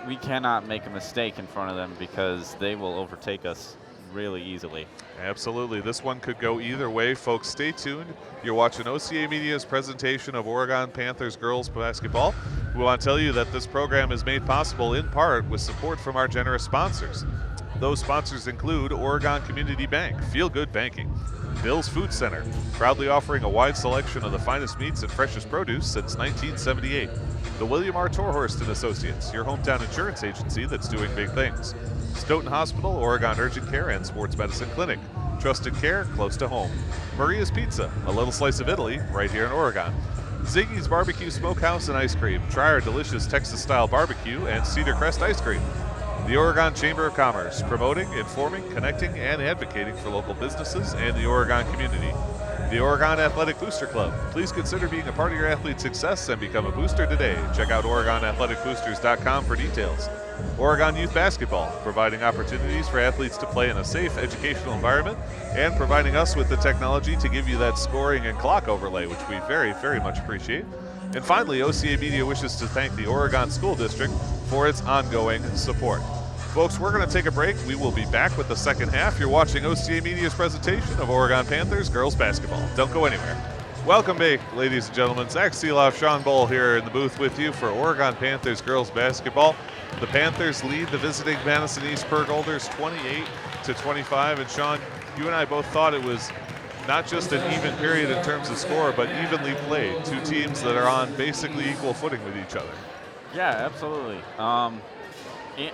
we cannot make a mistake in front of them because they will overtake us really easily. Absolutely. This one could go either way. Folks, stay tuned. You're watching OCAmedia's presentation of Oregon Panthers girls basketball. We want to tell you that this program is made possible in part with support from our generous sponsors. Those sponsors include Oregon Community Bank, Feel Good Banking, Bill's Food Center, proudly offering a wide selection of the finest meats and freshest produce since 1978. The William R. Torhorst & Associates, your hometown insurance agency that's doing big things. Stoughton Hospital, Oregon Urgent Care and Sports Medicine Clinic. Trusted care close to home. Maria's Pizza, a little slice of Italy right here in Oregon. Ziggy's Barbecue Smokehouse and Ice Cream. Try our delicious Texas-style barbecue and Cedar Crest ice cream. The Oregon Chamber of Commerce, promoting, informing, connecting, and advocating for local businesses and the Oregon community. The Oregon Athletic Booster Club. Please consider being a part of your athlete's success and become a booster today. Check out OregonAthleticBoosters.com for details. Oregon Youth Basketball, providing opportunities for athletes to play in a safe educational environment and providing us with the technology to give you that scoring and clock overlay, which we very, very much appreciate. And finally, OCAmedia wishes to thank the Oregon School District for its ongoing support. Folks, we're going to take a break. We will be back with the second half. You're watching OCAmedia's presentation of Oregon Panthers girls basketball. Don't go anywhere. Welcome back, ladies and gentlemen. Zach Seeloff, Sean Bull here in the booth with you for Oregon Panthers girls basketball. The Panthers lead the visiting Madison East Pergolders 28-25. And Sean, you and I both thought it was not just an even period in terms of score, but evenly played. Two teams that are on basically equal footing with each other. Yeah, absolutely.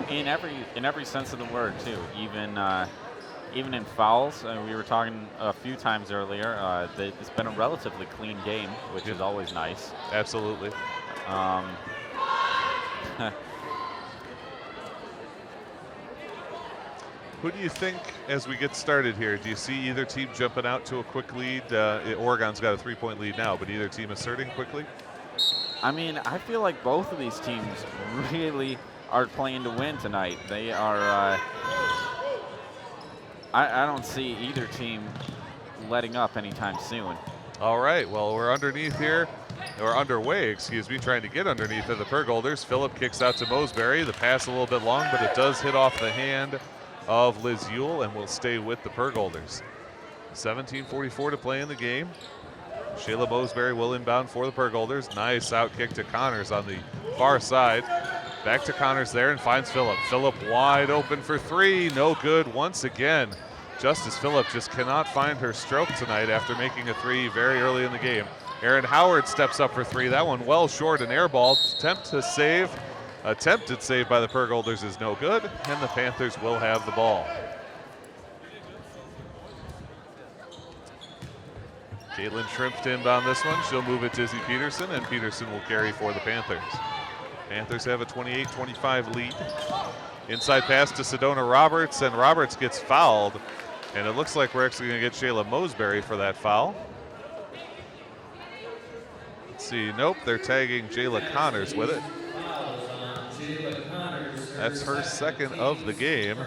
In every sense of the word too. Even in fouls, we were talking a few times earlier. It's been a relatively clean game, which is always nice. Absolutely. Who do you think, as we get started here, do you see either team jumping out to a quick lead? Oregon's got a 3-point lead now, but either team asserting quickly? I mean, I feel like both of these teams really are playing to win tonight. They are, I don't see either team letting up anytime soon. All right, well, we're underneath here, or underway, excuse me, trying to get underneath of the Pergolders. Phillip kicks out to Mosberry. The pass a little bit long, but it does hit off the hand of Liz Yule and will stay with the Pergolders. 17:44 to play in the game. Shayla Mosberry will inbound for the Pergolders. Nice out kick to Connors on the far side. Back to Connors there and finds Phillip. Phillip wide open for three. No good once again. Justice Phillip just cannot find her stroke tonight after making a three very early in the game. Aaron Howard steps up for three. That one well short, an air ball. Attempted save by the Pergolders is no good, and the Panthers will have the ball. Caitlin Shrimp to inbound this one. She'll move it to Izzy Peterson, and Peterson will carry for the Panthers. Panthers have a 28-25 lead. Inside pass to Sedona Roberts, and Roberts gets fouled. And it looks like we're actually going to get Shayla Mosberry for that foul. Let's see, nope, they're tagging Jayla Connors with it. That's her second of the game.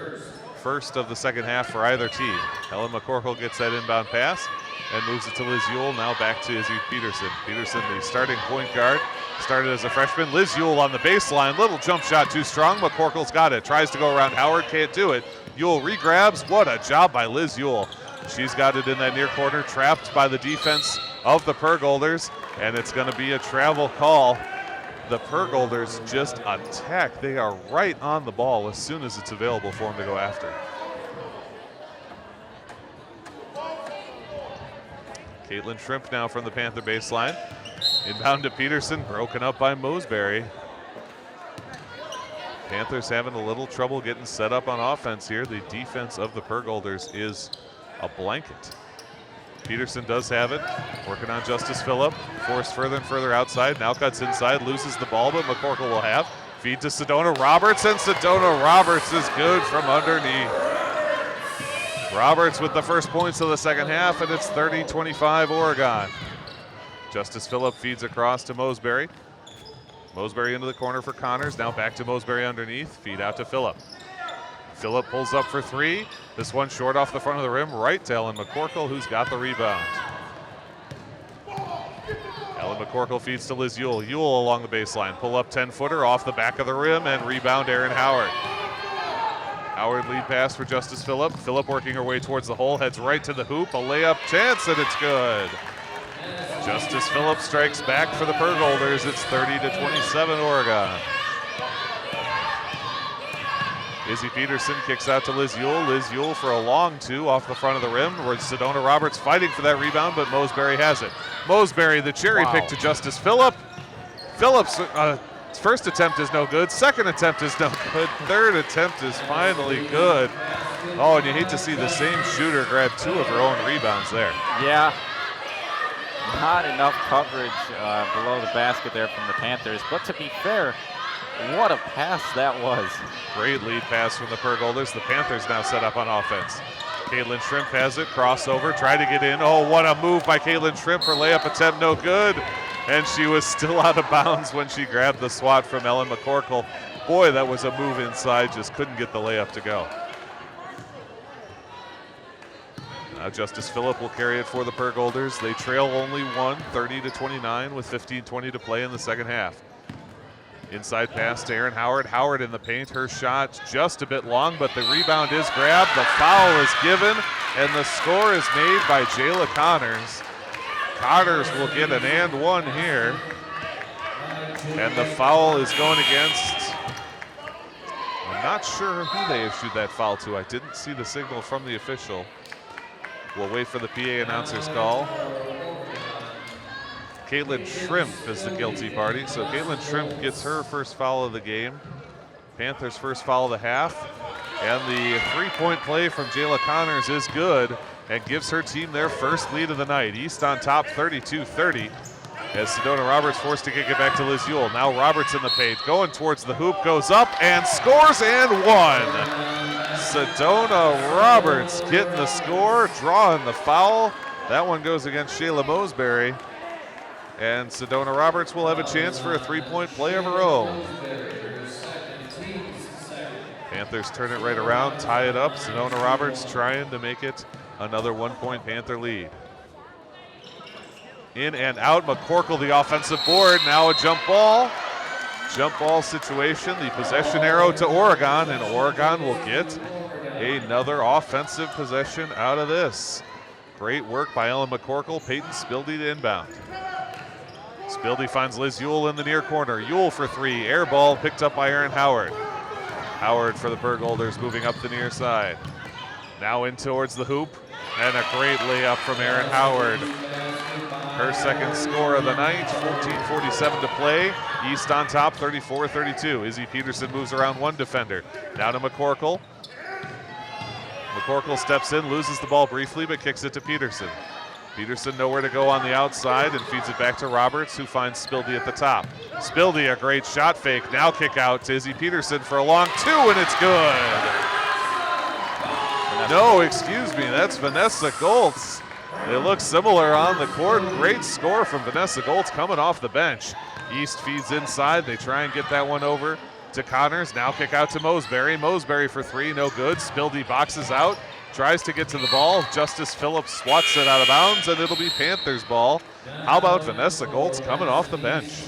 First of the second half for either team. Ellen McCorkle gets that inbound pass and moves it to Liz Yule. Now back to Izzy Peterson. Peterson, the starting point guard, started as a freshman. Liz Yule on the baseline. Little jump shot too strong. McCorkle's got it. Tries to go around Howard. Can't do it. Yule regrabs. What a job by Liz Yule. She's got it in that near corner. Trapped by the defense of the Pergolders. And it's going to be a travel call. The Pergolders just attack. They are right on the ball as soon as it's available for them to go after. Caitlin Shrimp now from the Panther baseline. Inbound to Peterson, broken up by Mosberry. Panthers having a little trouble getting set up on offense here. The defense of the Pergolders is a blanket. Peterson does have it, working on Justice Phillip. Forced further and further outside, now cuts inside, loses the ball, but McCorkle will have. Feed to Sedona Roberts, and Sedona Roberts is good from underneath. Roberts with the first points of the second half, and it's 30-25 Oregon. Justice Phillip feeds across to Mosberry. Mosberry into the corner for Connors, now back to Mosberry underneath, feed out to Phillip. Phillip pulls up for three. This one short off the front of the rim, right to Ellen McCorkle, who's got the rebound. Ellen McCorkle feeds to Liz Yule. Yule along the baseline, pull up 10-footer off the back of the rim, and rebound Aaron Howard. Howard lead pass for Justice Phillip. Phillip working her way towards the hole, heads right to the hoop, a layup chance, and it's good. Justice Phillip strikes back for the Pergolders. It's 30-27 Oregon. Izzy Peterson kicks out to Liz Yule. Liz Yule for a long two off the front of the rim, where Sedona Roberts fighting for that rebound, but Mosberry has it. Mosberry, the cherry pick to Justice Phillip. Phillip's first attempt is no good. Second attempt is no good. Third attempt is finally good. Oh, and you hate to see the same shooter grab two of her own rebounds there. Yeah. Not enough coverage below the basket there from the Panthers, but to be fair, what a pass that was. Great lead pass from the Pergolders. The Panthers now set up on offense. Caitlin Shrimp has it, crossover, try to get in. Oh, what a move by Caitlin Shrimp. Her layup attempt no good. And she was still out of bounds when she grabbed the swat from Ellen McCorkle. Boy, that was a move inside, just couldn't get the layup to go. Now Justice Phillip will carry it for the Pergolders. They trail only one, 30-29 with 15:20 to play in the second half. Inside pass to Aaron Howard. Howard in the paint. Her shot just a bit long, but the rebound is grabbed. The foul is given, and the score is made by Jayla Connors. Connors will get an and one here. And the foul is going against, I'm not sure who they issued that foul to. I didn't see the signal from the official. We'll wait for the PA announcer's call. Caitlin Shrimp is the guilty party. So Caitlin Shrimp gets her first foul of the game. Panthers' first foul of the half. And the three-point play from Jayla Connors is good and gives her team their first lead of the night. East on top 32-30 as Sedona Roberts forced to kick it back to Liz Yule. Now Roberts in the paint, going towards the hoop, goes up and scores and one. Sedona Roberts getting the score, drawing the foul. That one goes against Shayla Mosberry. And Sedona Roberts will have a chance for a three-point play of her own. Panthers turn it right around, tie it up. Sedona Roberts trying to make it another one-point Panther lead. In and out, McCorkle the offensive board. Now a jump ball. Jump ball situation. The possession arrow to Oregon, and Oregon will get another offensive possession out of this. Great work by Ellen McCorkle. Peyton Spildy to inbound. Spildy finds Liz Yule in the near corner. Yule for three. Air ball picked up by Aaron Howard. Howard for the Pergolders moving up the near side. Now in towards the hoop. And a great layup from Aaron Howard. Her second score of the night. 14:47 to play. East on top 34-32. Izzy Peterson moves around one defender. Now to McCorkle. McCorkle steps in, loses the ball briefly, but kicks it to Peterson. Peterson nowhere to go on the outside and feeds it back to Roberts, who finds Spildy at the top. Spildy, a great shot fake. Now kick out to Izzy Peterson for a long two, and it's good. No, excuse me, that's Vanessa Goltz. They look similar on the court. Great score from Vanessa Goltz coming off the bench. East feeds inside. They try and get that one over to Connors. Now kick out to Mosberry. Mosberry for three, no good. Spildy boxes out. tries to get to the ball. Justice Phillips swats it out of bounds, and it'll be Panthers ball. How about Vanessa Goltz coming off the bench?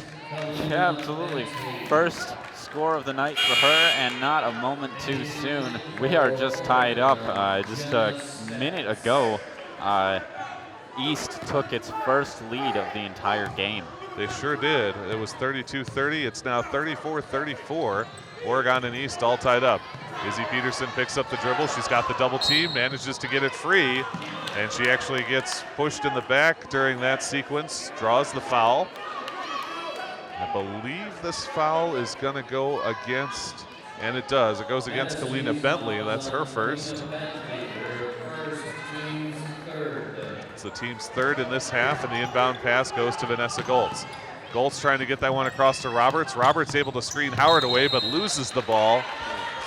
Yeah, absolutely. First score of the night for her, and not a moment too soon. We are just tied up. Just a minute ago, East took its first lead of the entire game. They sure did. It was 32-30. It's now 34-34. Oregon and East all tied up. Izzy Peterson picks up the dribble. She's got the double team, manages to get it free, and she actually gets pushed in the back during that sequence, draws the foul. I believe this foul is going to go against, and it does. It goes against Kalina Bentley, and that's her first. It's the team's third in this half, and the inbound pass goes to Vanessa Goltz. Goltz trying to get that one across to Roberts. Roberts able to screen Howard away, but loses the ball,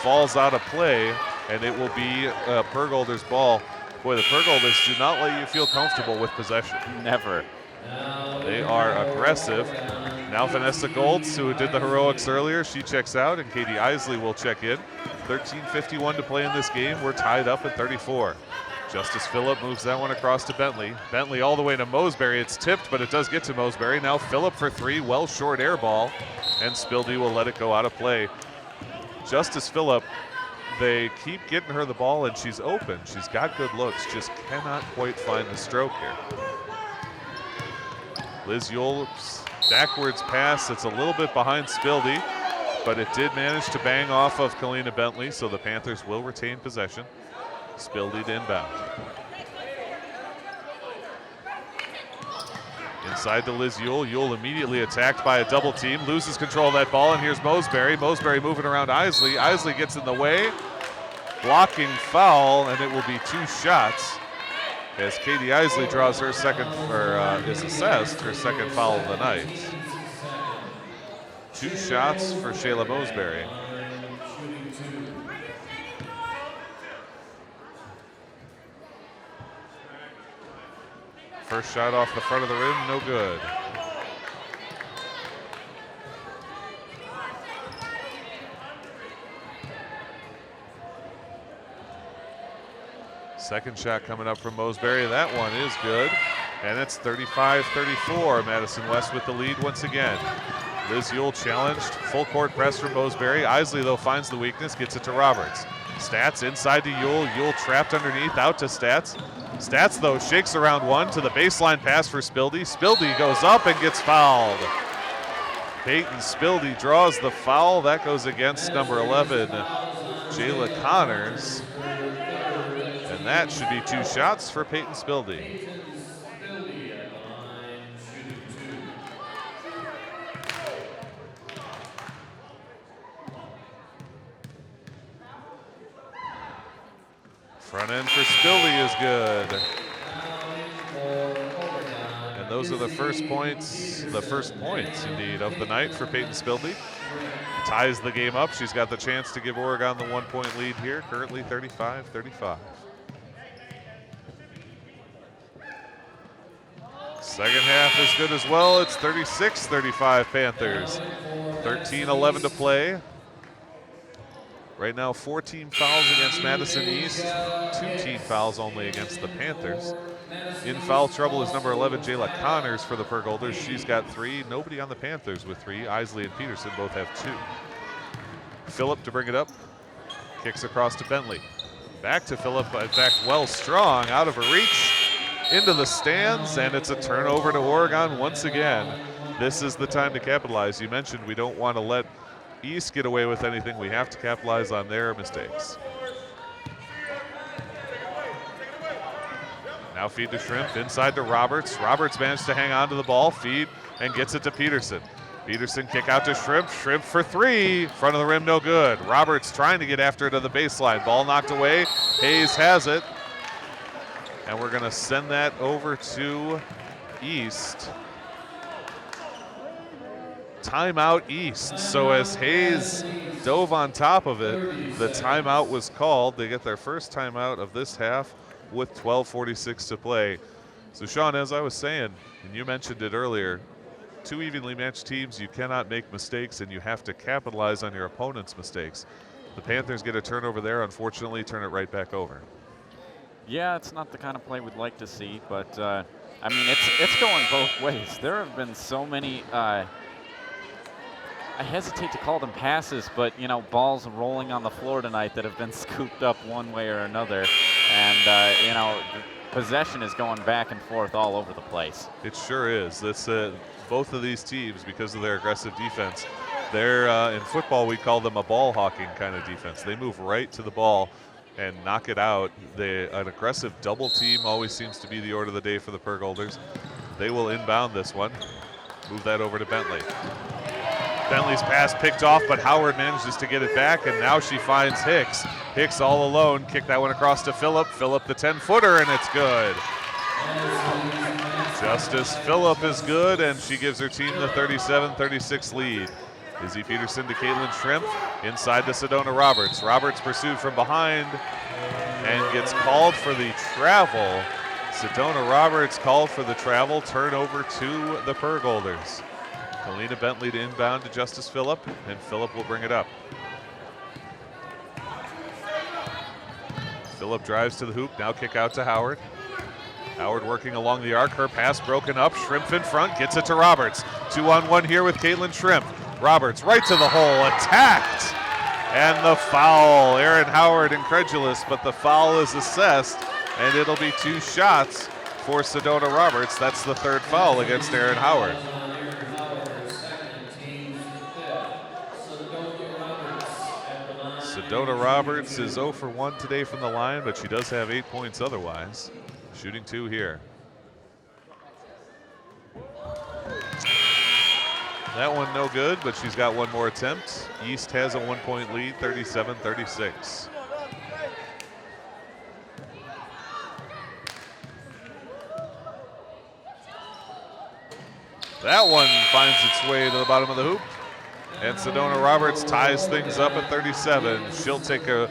falls out of play, and it will be Pergolder's ball. Boy, the Pergolders do not let you feel comfortable with possession. Never. They are aggressive. Now Vanessa Goltz, who did the heroics earlier, she checks out, and Katie Isley will check in. 13:51 to play in this game. We're tied up at 34. Justice Phillip moves that one across to Bentley. Bentley all the way to Mosbury. It's tipped, but it does get to Mosbury. Now Phillip for three, well short air ball, and Spildy will let it go out of play. Justice Phillip, they keep getting her the ball, and she's open. She's got good looks, just cannot quite find the stroke here. Liz Yule's backwards pass, it's a little bit behind Spildy, but it did manage to bang off of Kalina Bentley, so the Panthers will retain possession. Spildy to inbound. Inside to Liz Yule. Yule immediately attacked by a double team, loses control of that ball, and here's Mosbury. Mosbury moving around Isley. Isley gets in the way, blocking foul, and it will be two shots as Katie Isley draws her second, or is assessed her second foul of the night. Two shots for Shayla Mosbury. First shot off the front of the rim, no good. Second shot coming up from Mosbury. That one is good. And it's 35-34. Madison West with the lead once again. Liz Yule challenged. Full court press from Mosbury. Isley, though, finds the weakness, gets it to Roberts. Stats inside to Yule. Yule trapped underneath, out to Stats. Stats, though, shakes around one to the baseline pass for Spildy. Spildy goes up and gets fouled. Peyton Spildy draws the foul. That goes against number 11, Jayla Connors. And that should be two shots for Peyton Spildy. Front end for Spildy is good. And those are the first points indeed of the night for Peyton Spildy. Ties the game up. She's got the chance to give Oregon the 1 point lead here, currently 35-35. Second half is good as well. It's 36-35 Panthers. 13-11 to play. Right now, 4 team fouls against Madison East, 2 team fouls only against the Panthers. In foul trouble is number 11, Jayla Connors for the Pergolders. She's got 3. Nobody on the Panthers with 3. Isley and Peterson both have 2. Phillip to bring it up. Kicks across to Bentley. Back to Phillip, in fact, well strong, out of her reach, into the stands, and it's a turnover to Oregon once again. This is the time to capitalize. You mentioned we don't want to let East get away with anything. We have to capitalize on their mistakes. Now feed to Shrimp, inside to Roberts. Roberts managed to hang on to the ball, feed, and gets it to Peterson. Peterson kick out to Shrimp. Shrimp for 3. Front of the rim, no good. Roberts trying to get after it to the baseline. Ball knocked away. Hayes has it. And we're going to send that over to East. Timeout East. So as Hayes dove on top of it, the timeout was called. They get their first timeout of this half with 12:46 to play. So Sean, as I was saying, and you mentioned it earlier, 2 evenly matched teams, you cannot make mistakes, and you have to capitalize on your opponent's mistakes. The Panthers get a turnover there, unfortunately, turn it right back over. Yeah, it's not the kind of play we'd like to see, but I mean, it's going both ways. There have been so many. I hesitate to call them passes, but you know, balls rolling on the floor tonight that have been scooped up one way or another, and you know, possession is going back and forth all over the place. It sure is. This both of these teams, because of their aggressive defense, they're in football we call them a ball hawking kind of defense. They move right to the ball and knock it out. An aggressive double team always seems to be the order of the day for the Pergolders. They will inbound this one. Move that over to Bentley. Bentley's pass picked off, but Howard manages to get it back, and now she finds Hicks. Hicks all alone, kick that one across to Phillip. Phillip the 10-footer, and it's good. Justice Phillip is good, and she gives her team the 37-36 lead. Izzy Peterson to Caitlin Shrimp, inside to Sedona Roberts. Roberts pursued from behind and gets called for the travel. Sedona Roberts called for the travel, turnover to the Pergolders. Kalina Bentley to inbound to Justice Phillip, and Phillip will bring it up. Phillip drives to the hoop, now kick out to Howard. Howard working along the arc, her pass broken up, Shrimp in front, gets it to Roberts. 2-on-1 here with Caitlin Shrimp. Roberts right to the hole, attacked, and the foul. Aaron Howard incredulous, but the foul is assessed, and it'll be 2 shots for Sedona Roberts. That's the 3rd foul against Aaron Howard. Sedona Roberts is 0 for 1 today from the line, but she does have 8 points otherwise. Shooting 2 here. That one no good, but she's got one more attempt. East has a 1-point lead, 37-36. That one finds its way to the bottom of the hoop. And Sedona Roberts ties things up at 37. She'll take a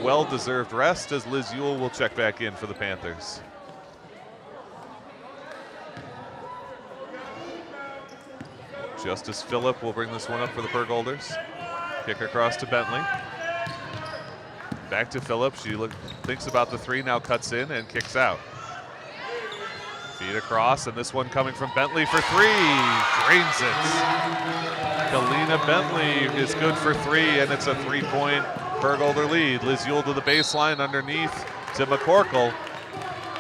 well-deserved rest as Liz Ewell will check back in for the Panthers. Justice Phillip will bring this one up for the Pergolders. Kick across to Bentley. Back to Phillip. She thinks about the 3, now cuts in and kicks out. Feed across, and this one coming from Bentley for 3. Drains it. Kalina Bentley is good for 3, and it's a 3-point Pergolder lead. Liz Ewell to the baseline underneath to McCorkle.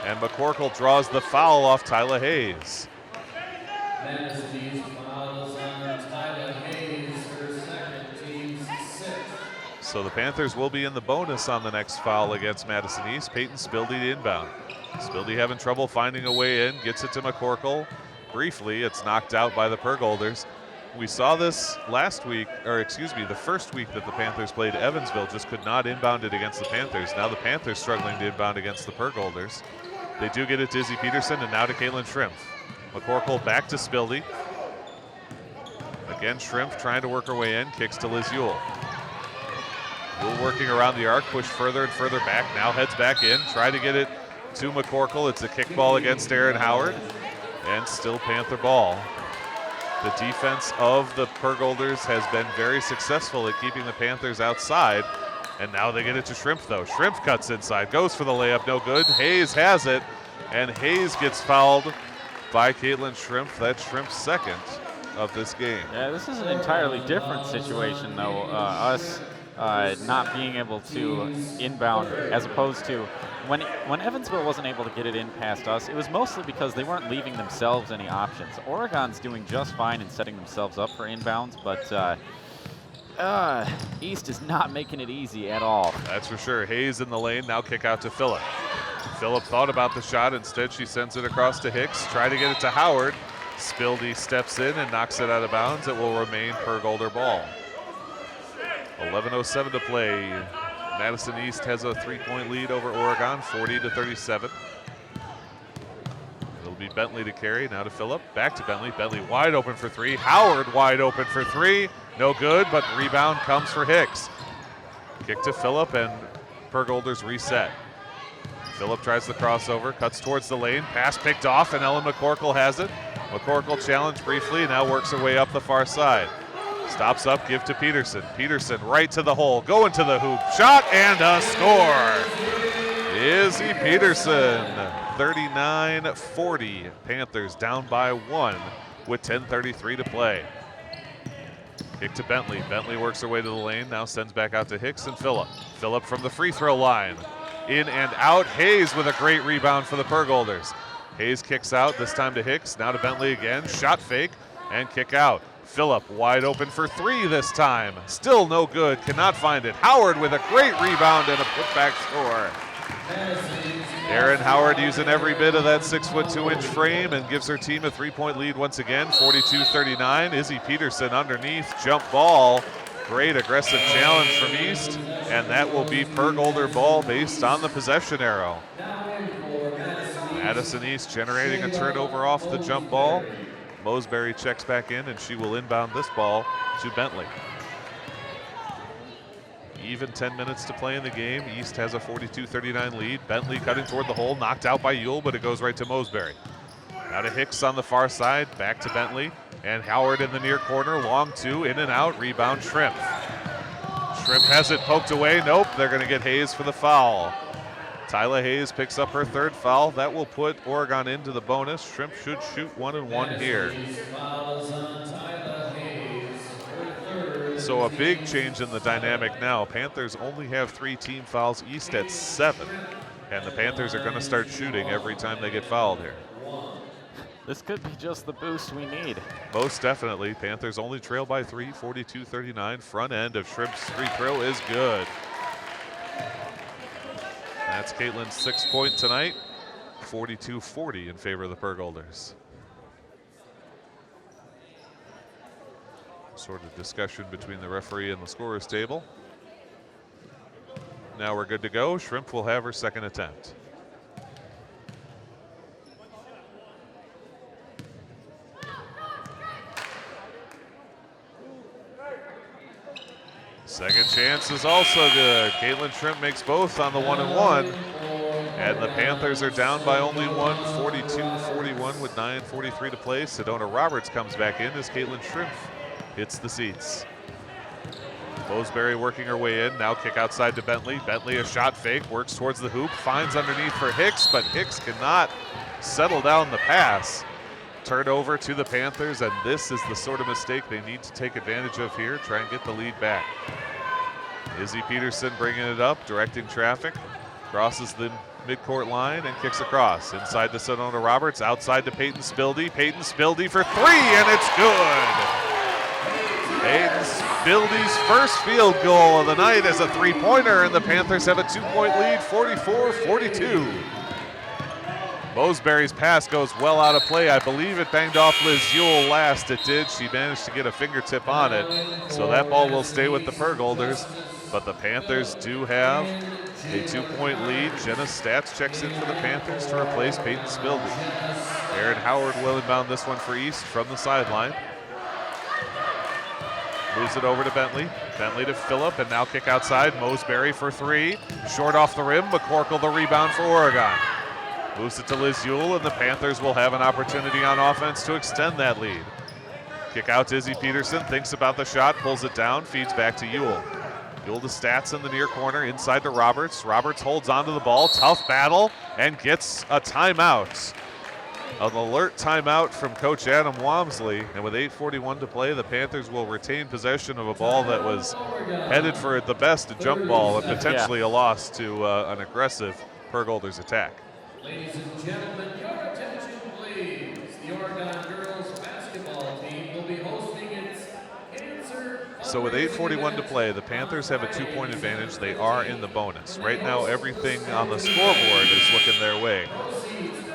And McCorkle draws the foul off Tyla Hayes. Madison fouls on Tyla Hayes, her 2nd, team's 6th. So the Panthers will be in the bonus on the next foul against Madison East. Peyton Spildy to inbound. Spildy having trouble finding a way in, gets it to McCorkle. Briefly, it's knocked out by the Pergolders. We saw this last week, or excuse me, the first week that the Panthers played Evansville, just could not inbound it against the Panthers. Now the Panthers struggling to inbound against the Pergolders. They do get it to Izzy Peterson, and now to Caitlin Shrimp. McCorkle back to Spildy. Again, Shrimp trying to work her way in, kicks to Liz Ewell. Ewell working around the arc, push further and further back, now heads back in, try to get it to McCorkle. It's a kickball against Aaron Howard, and still Panther ball. The defense of the Pergolders has been very successful at keeping the Panthers outside, and now they get it to Shrimp though. Shrimp cuts inside, goes for the layup, no good. Hayes has it, and Hayes gets fouled by Caitlin Shrimp. That's Shrimp's 2nd of this game. Yeah, this is an entirely different situation though. Us not being able to inbound, as opposed to when Evansville wasn't able to get it in past us, it was mostly because they weren't leaving themselves any options. Oregon's doing just fine in setting themselves up for inbounds, but East is not making it easy at all. That's for sure. Hayes in the lane, now kick out to Phillip. Phillip thought about the shot, instead she sends it across to Hicks, try to get it to Howard. Spildy steps in and knocks it out of bounds. It will remain Pergolder ball. 11:07 to play. Madison East has a 3-point lead over Oregon, 40-37. It'll be Bentley to carry, now to Phillip, back to Bentley. Bentley wide open for 3. Howard wide open for 3. No good, but rebound comes for Hicks. Kick to Phillip, and Pergolders reset. Phillip tries the crossover, cuts towards the lane, pass picked off, and Ellen McCorkle has it. McCorkle challenged briefly, now works her way up the far side. Stops up, give to Peterson. Peterson right to the hole, going to the hoop. Shot and a score. Izzy Peterson, 39-40. Panthers down by 1 with 10:33 to play. Kick to Bentley. Bentley works her way to the lane, now sends back out to Hicks and Phillip. Phillip from the free throw line. In and out. Hayes with a great rebound for the Pergolders. Hayes kicks out, this time to Hicks, now to Bentley again. Shot fake and kick out. Phillip wide open for 3 this time. Still no good, cannot find it. Howard with a great rebound and a putback score. Erin Howard using every bit of that 6'2" frame and gives her team a 3-point lead once again, 42-39. Izzy Peterson underneath, jump ball. Great aggressive challenge from East, and that will be Pergolder ball based on the possession arrow. Madison East generating a turnover off the jump ball. Mosberry checks back in, and she will inbound this ball to Bentley. Even 10 minutes to play in the game. East has a 42-39 lead. Bentley cutting toward the hole, knocked out by Ewell, but it goes right to Mosberry. Now to Hicks on the far side, back to Bentley, and Howard in the near corner, long 2, in and out, rebound Shrimp. Shrimp has it poked away, nope, they're gonna get Hayes for the foul. Tyla Hayes picks up her 3rd foul. That will put Oregon into the bonus. Shrimp should shoot 1 and 1 here. So a big change in the dynamic now. Panthers only have 3 team fouls, East at 7. And the Panthers are gonna start shooting every time they get fouled here. This could be just the boost we need. Most definitely. Panthers only trail by 3, 42-39. Front end of Shrimp's free throw is good. That's Caitlin's 6th point tonight. 42-40 in favor of the Pergolders. Sort of discussion between the referee and the scorer's table. Now we're good to go. Shrimp will have her 2nd attempt. Second chance is also good. Caitlin Shrimp makes both on the 1 and 1. And the Panthers are down by only 1, 42-41 with 9:43 to play. Sedona Roberts comes back in as Caitlin Shrimp hits the seats. Mosberry working her way in, now kick outside to Bentley. Bentley a shot fake, works towards the hoop, finds underneath for Hicks, but Hicks cannot settle down the pass. Turnover to the Panthers, and this is the sort of mistake they need to take advantage of here, try and get the lead back. Izzy Peterson bringing it up, directing traffic, crosses the midcourt line and kicks across. Inside to Sedona Roberts, outside to Peyton Spildy. Peyton Spildy for 3, and it's good! Peyton Spildy's first field goal of the night as a 3-pointer, and the Panthers have a 2-point lead, 44-42. Mosberry's pass goes well out of play. I believe it banged off Liz Ewell last. It did. She managed to get a fingertip on it. So that ball will stay with the Pergolders. But the Panthers do have a 2-point lead. Jenna Stats checks in for the Panthers to replace Peyton Spildy. Erin Howard will inbound this one for East from the sideline. Moves it over to Bentley. Bentley to Phillip, and now kick outside. Mosberry for 3. Short off the rim. McCorkle the rebound for Oregon. Moves it to Liz Ewell, and the Panthers will have an opportunity on offense to extend that lead. Kick out to Izzy Peterson, thinks about the shot, pulls it down, feeds back to Ewell. Ewell to Stats in the near corner, inside to Roberts. Roberts holds onto the ball, tough battle, and gets a timeout. An alert timeout from Coach Adam Walmsley, and with 8:41 to play, the Panthers will retain possession of a ball that was headed for, at the best, a jump ball and potentially a loss to an aggressive Pergolders attack. Ladies and gentlemen, your attention please. The Oregon girls basketball team will be hosting its cancer. So with 8:41 to play, the Panthers have a 2-point advantage. They are in the bonus. Right now, everything on the scoreboard is looking their way.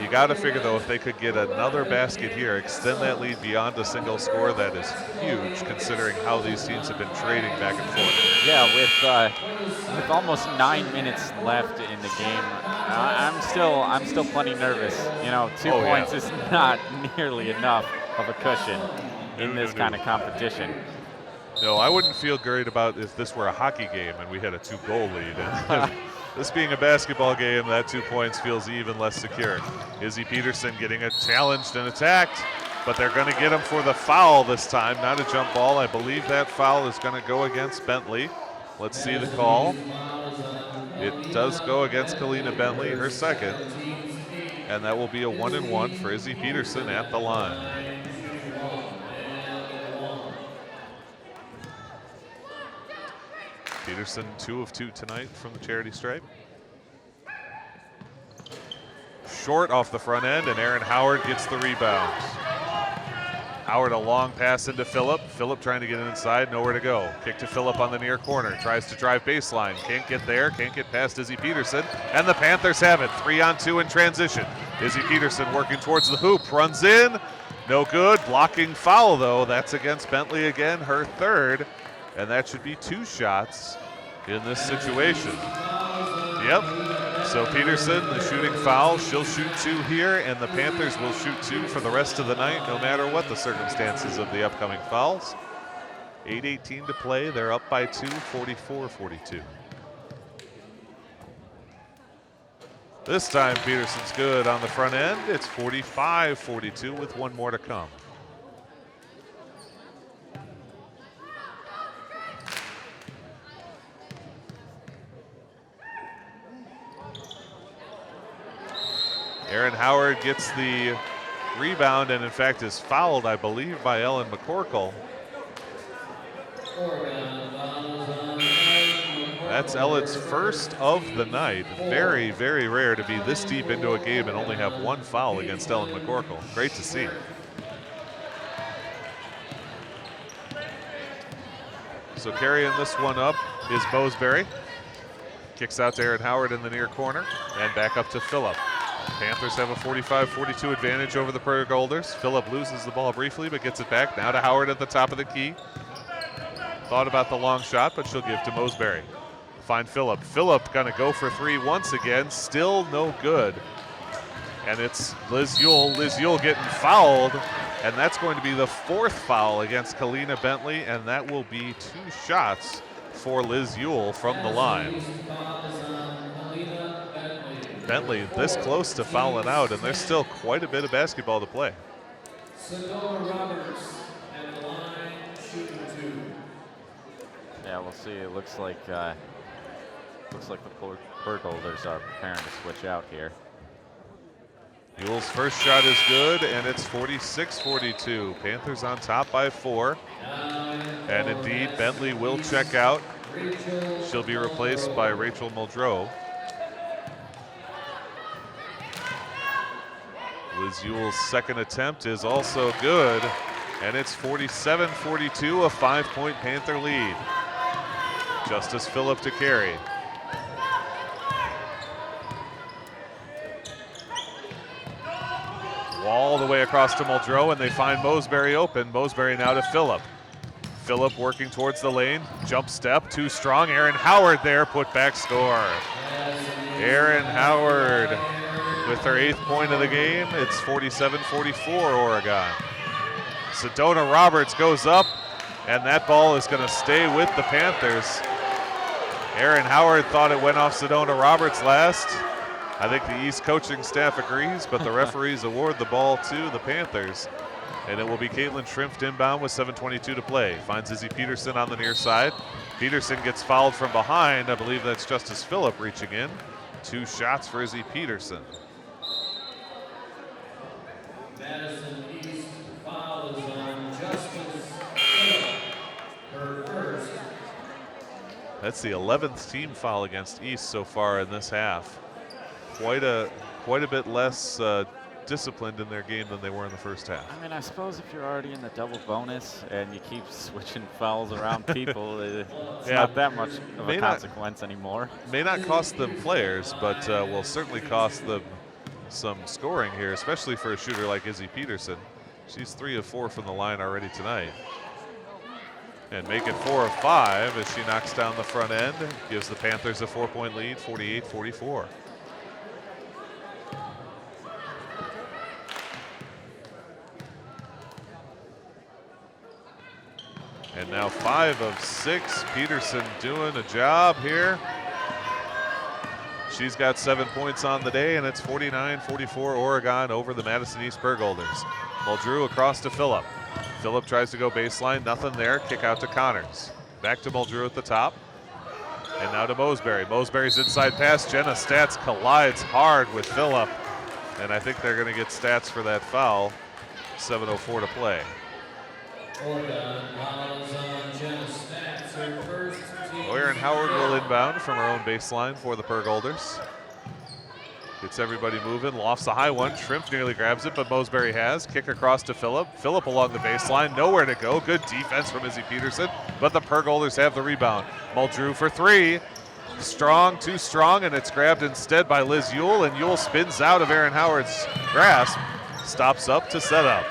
You got to figure, though, if they could get another basket here, extend that lead beyond a single score, that is huge, considering how these teams have been trading back and forth. Yeah, with almost 9 minutes left in the game, I'm still plenty nervous. You know, 2 points is not nearly enough of a cushion in this kind of competition. No, I wouldn't feel great about if this were a hockey game and we had a 2-goal lead. And this being a basketball game, that 2 points feels even less secure. Izzy Peterson getting challenged and attacked, but they're going to get him for the foul this time, not a jump ball. I believe that foul is going to go against Bentley. Let's see the call. It does go against Kalina Bentley, her second. And that will be a 1-1 for Izzy Peterson at the line. Peterson 2 of 2 tonight from the charity stripe. Short off the front end, and Aaron Howard gets the rebound. Howard a long pass into Phillip. Phillip trying to get inside, nowhere to go. Kick to Phillip on the near corner. Tries to drive baseline. Can't get there, can't get past Izzy Peterson. And the Panthers have it. 3-on-2 in transition. Izzy Peterson working towards the hoop. Runs in. No good. Blocking foul, though. That's against Bentley again, her third. And that should be 2 shots in this situation. Yep. So Peterson, the shooting foul, she'll shoot 2 here, and the Panthers will shoot 2 for the rest of the night, no matter what the circumstances of the upcoming fouls. 8:18 to play. They're up by 2, 44-42. This time Peterson's good on the front end. It's 45-42 with 1 more to come. Aaron Howard gets the rebound and in fact is fouled, I believe, by Ellen McCorkle. That's Ellen's first of the night. Very, very rare to be this deep into a game and only have 1 foul against Ellen McCorkle. Great to see. So carrying this one up is Boseberry. Kicks out to Aaron Howard in the near corner and back up to Phillip. Panthers have a 45-42 advantage over the Prairie Golders. Phillip loses the ball briefly, but gets it back. Now to Howard at the top of the key. Thought about the long shot, but she'll give to Mosberry. Find Phillip. Phillip gonna go for 3 once again. Still no good. And it's Liz Yule. Liz Yule getting fouled. And that's going to be the 4th foul against Kalina Bentley. And that will be 2 shots for Liz Yule from the line. Bentley this close to fouling out, and there's still quite a bit of basketball to play. Yeah, we'll see. It looks like the Burgolders are preparing to switch out here. Yule's first shot is good, and it's 46-42. Panthers on top by 4. And indeed, Bentley will check out. She'll be replaced by Rachel Muldrow. Liz Yule's second attempt is also good, and it's 47-42, a 5-point Panther lead. Justice Phillip to carry. All the way across to Muldrow, and they find Mosberry open. Mosberry now to Phillip. Phillip working towards the lane. Jump step, too strong. Aaron Howard there, put back score. Aaron Howard with her 8th point of the game. It's 47-44 Oregon. Sedona Roberts goes up, and that ball is going to stay with the Panthers. Aaron Howard thought it went off Sedona Roberts last. I think the East coaching staff agrees, but the referees award the ball to the Panthers. And it will be Caitlin Shrimpf inbound with 7:22 to play. Finds Izzy Peterson on the near side. Peterson gets fouled from behind. I believe that's Justice Phillip reaching in. 2 shots for Izzy Peterson. Madison East foul is on Justice Phillip, her first. That's the 11th team foul against East so far in this half. Quite a bit less disciplined in their game than they were in the first half. I mean, I suppose if you're already in the double bonus and you keep switching fouls around people, it's not that much of a consequence anymore. May not cost them players, but will certainly cost them some scoring here, especially for a shooter like Izzy Peterson. She's 3 of 4 from the line already tonight. And make it 4 of 5 as she knocks down the front end, gives the Panthers a 4-point lead, 48-44. And now 5 of 6. Peterson doing a job here. She's got 7 points on the day, and it's 49-44 Oregon over the Madison East Burgolders. Muldrew across to Phillip. Phillip tries to go baseline, nothing there. Kick out to Connors. Back to Muldrew at the top. And now to Mosberry. Mosberry's inside pass. Jenna Stats collides hard with Phillip. And I think they're going to get Stats for that foul. 7:04 to play. Erin Howard will inbound from her own baseline for the Burgolders. Gets everybody moving, lofts a high one. Shrimp nearly grabs it, but Mosberry has. Kick across to Phillip. Phillip along the baseline, nowhere to go. Good defense from Izzy Peterson, but the Burgolders have the rebound. Muldrew for three. Strong, too strong, and it's grabbed instead by Liz Yule, and Yule spins out of Erin Howard's grasp. Stops up to set up.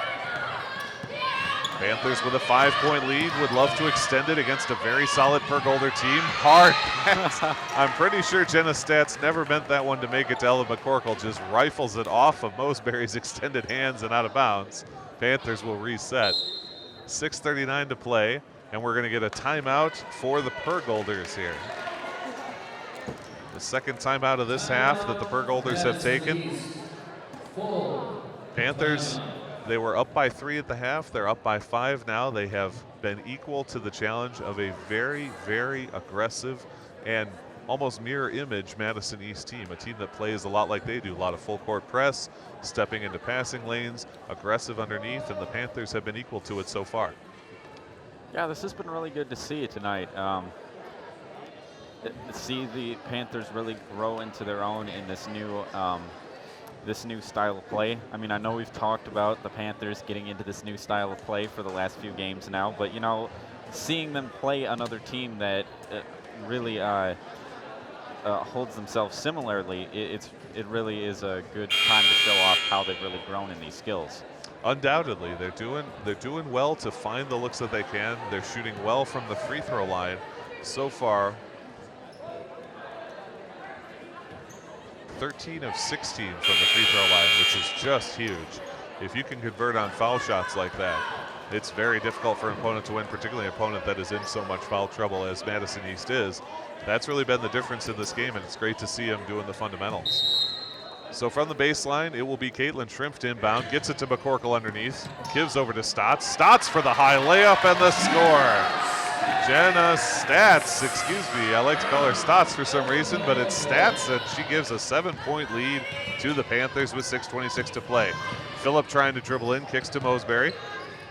Panthers with a 5-point lead, would love to extend it against a very solid Burgolder team. Hard pass. I'm pretty sure Jenna Stats never meant that one to make it to Ella McCorkle, just rifles it off of Mosberry's extended hands and out of bounds. Panthers will reset. 6:39 to play, and we're gonna get a timeout for the Burgolders here. The second timeout of this half that the Burgolders have taken. Panthers, they were up by 3 at the half. They're up by 5 now. They have been equal to the challenge of a very, very aggressive and almost mirror image Madison East team, a team that plays a lot like they do, a lot of full court press, stepping into passing lanes, aggressive underneath, and the Panthers have been equal to it so far. Yeah, this has been really good to see tonight. See the Panthers really grow into their own in this new style of play. I mean, I know we've talked about the Panthers getting into this new style of play for the last few games now, but you know, seeing them play another team that really holds themselves similarly, it really is a good time to show off how they've really grown in these skills. Undoubtedly, they're doing well to find the looks that they can. They're shooting well from the free throw line so far. 13 of 16 from the free throw line, which is just huge. If you can convert on foul shots like that, it's very difficult for an opponent to win, particularly an opponent that is in so much foul trouble as Madison East is. That's really been the difference in this game, and it's great to see them doing the fundamentals. So from the baseline, it will be Caitlin Shrimp to inbound, gets it to McCorkle underneath, gives over to Stotts. Stotts for the high layup and the score. Jenna Stats, excuse me, I like to call her Stotts for some reason, but it's Stats, and she gives a 7-point lead to the Panthers with 6:26 to play. Phillip trying to dribble in, kicks to Mosberry.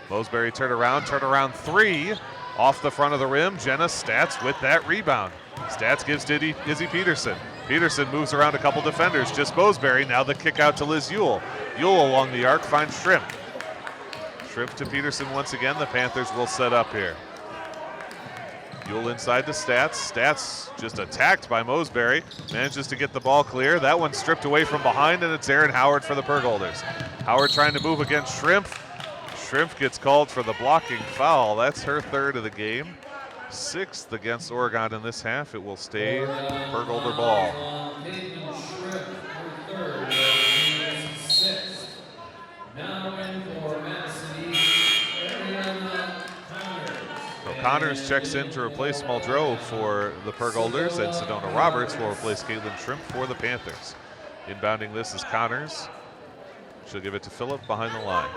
Mosberry turn around three, off the front of the rim. Jenna Stats with that rebound. Stats gives to Izzy Peterson. Peterson moves around a couple defenders, just Mosberry. Now the kick out to Liz Yule. Yule along the arc finds Shrimp. Shrimp to Peterson once again. The Panthers will set up here. Yule inside to Stats. Stats just attacked by Mosberry. Manages to get the ball clear. That one stripped away from behind, and it's Erin Howard for the Burgolders. Howard trying to move against Shrimp. Shrimp gets called for the blocking foul. That's her third of the game. 6th against Oregon in this half. It will stay Burgolder ball. Now in for Madison East, Connors checks in to replace Muldrew for the Burgolders, and Sedona Roberts will replace Caitlin Shrimp for the Panthers. Inbounding this is Connors. She'll give it to Phillip behind the line.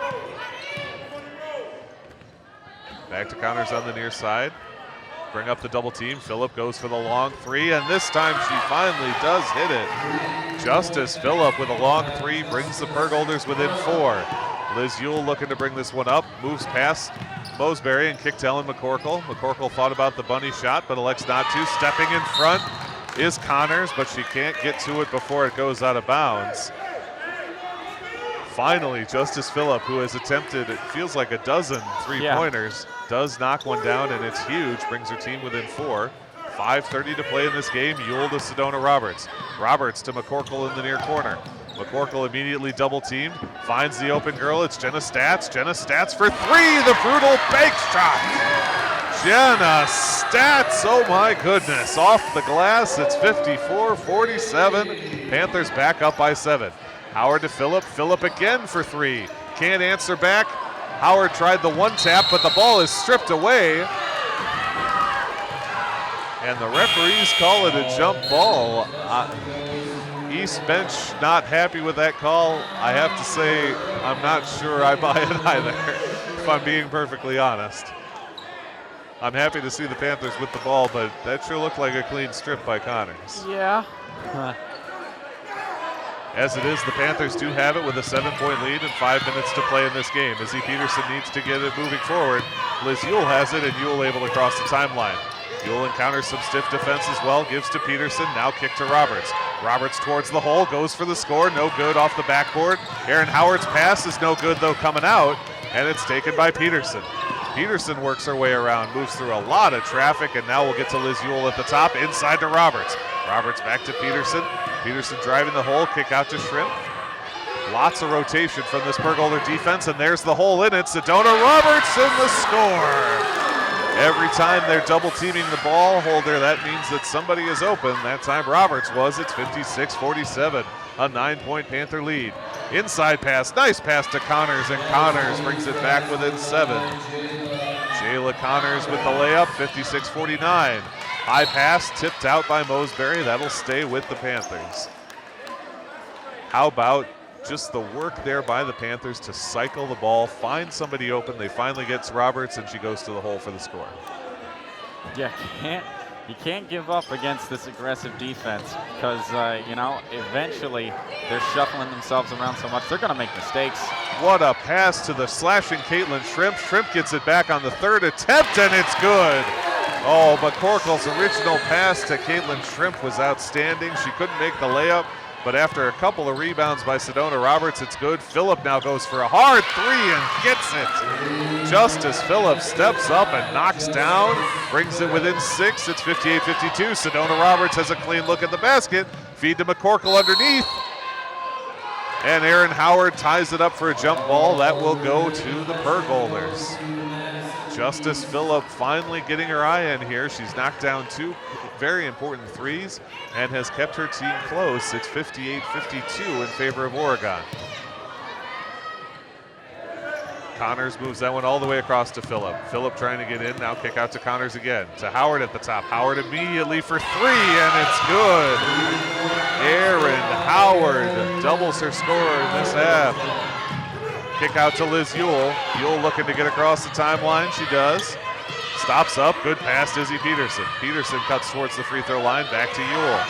Back to Connors on the near side. Bring up the double team. Phillip goes for the long three, and this time she finally does hit it. Justice Phillip with a long three brings the Burgolders within 4. Liz Yule looking to bring this one up, moves past Mosberry and kicked to Ellen McCorkle. McCorkle thought about the bunny shot, but elects not to. Stepping in front is Connors, but she can't get to it before it goes out of bounds. Finally, Justice Phillip, who has attempted, it feels like a dozen three-pointers, does knock one down, and it's huge, brings her team within 4. 5:30 to play in this game. Yule to Sedona Roberts. Roberts to McCorkle in the near corner. McCorkle immediately double teamed, finds the open girl. It's Jenna Stats. Jenna Stats for 3, the brutal bank shot. Jenna Stats, oh my goodness, off the glass. It's 54-47. Panthers back up by 7. Howard to Phillip. Phillip again for 3. Can't answer back. Howard tried the one tap, but the ball is stripped away. And the referees call it a jump ball. East bench not happy with that call. I have to say, I'm not sure I buy it either, if I'm being perfectly honest. I'm happy to see the Panthers with the ball, but that sure looked like a clean strip by Connors. Yeah. As it is, the Panthers do have it with a 7-point lead and 5 minutes to play in this game. Izzy Peterson needs to get it moving forward. Liz Ewell has it, and Ewell able to cross the timeline. Ewell encounters some stiff defense as well, gives to Peterson, now kick to Roberts. Roberts towards the hole, goes for the score, no good off the backboard. Aaron Howard's pass is no good though coming out, and it's taken by Peterson. Peterson works her way around, moves through a lot of traffic, and now we'll get to Liz Ewell at the top, inside to Roberts. Roberts back to Peterson. Peterson driving the hole, kick out to Shrimp. Lots of rotation from this Burgholder defense, and there's the hole in it. Sedona Roberts in the score. Every time they're double teaming the ball holder, that means that somebody is open. That time Roberts was. It's 56-47, a 9-point Panther lead. Inside pass, nice pass to Connors, and Connors brings it back within 7. Jayla Connors with the layup, 56-49. High pass tipped out by Mosberry. That'll stay with the Panthers. How about just the work there by the Panthers to cycle the ball, find somebody open. They finally get to Roberts, and she goes to the hole for the score. Yeah, you can't give up against this aggressive defense because, you know, eventually they're shuffling themselves around so much. They're going to make mistakes. What a pass to the slashing Caitlin Shrimp. Shrimp gets it back on the 3rd attempt, and it's good. Oh, but McCorkle's original pass to Caitlin Shrimp was outstanding. She couldn't make the layup, but after a couple of rebounds by Sedona Roberts, it's good. Phillip now goes for a hard 3 and gets it. Justice Phillip steps up and knocks down, brings it within 6. It's 58-52. Sedona Roberts has a clean look at the basket. Feed to McCorkle underneath. And Aaron Howard ties it up for a jump ball. That will go to the Burgholders. Justice Phillip finally getting her eye in here. She's knocked down 2 very important threes and has kept her team close. It's 58-52 in favor of Oregon. Connors moves that one all the way across to Phillip. Phillip trying to get in, now kick out to Connors again. To Howard at the top. Howard immediately for 3, and it's good. Aaron Howard doubles her score in this half. Kick out to Liz Ewell. Ewell looking to get across the timeline. She does. Stops up. Good pass to Izzy Peterson. Peterson cuts towards the free throw line. Back to Ewell.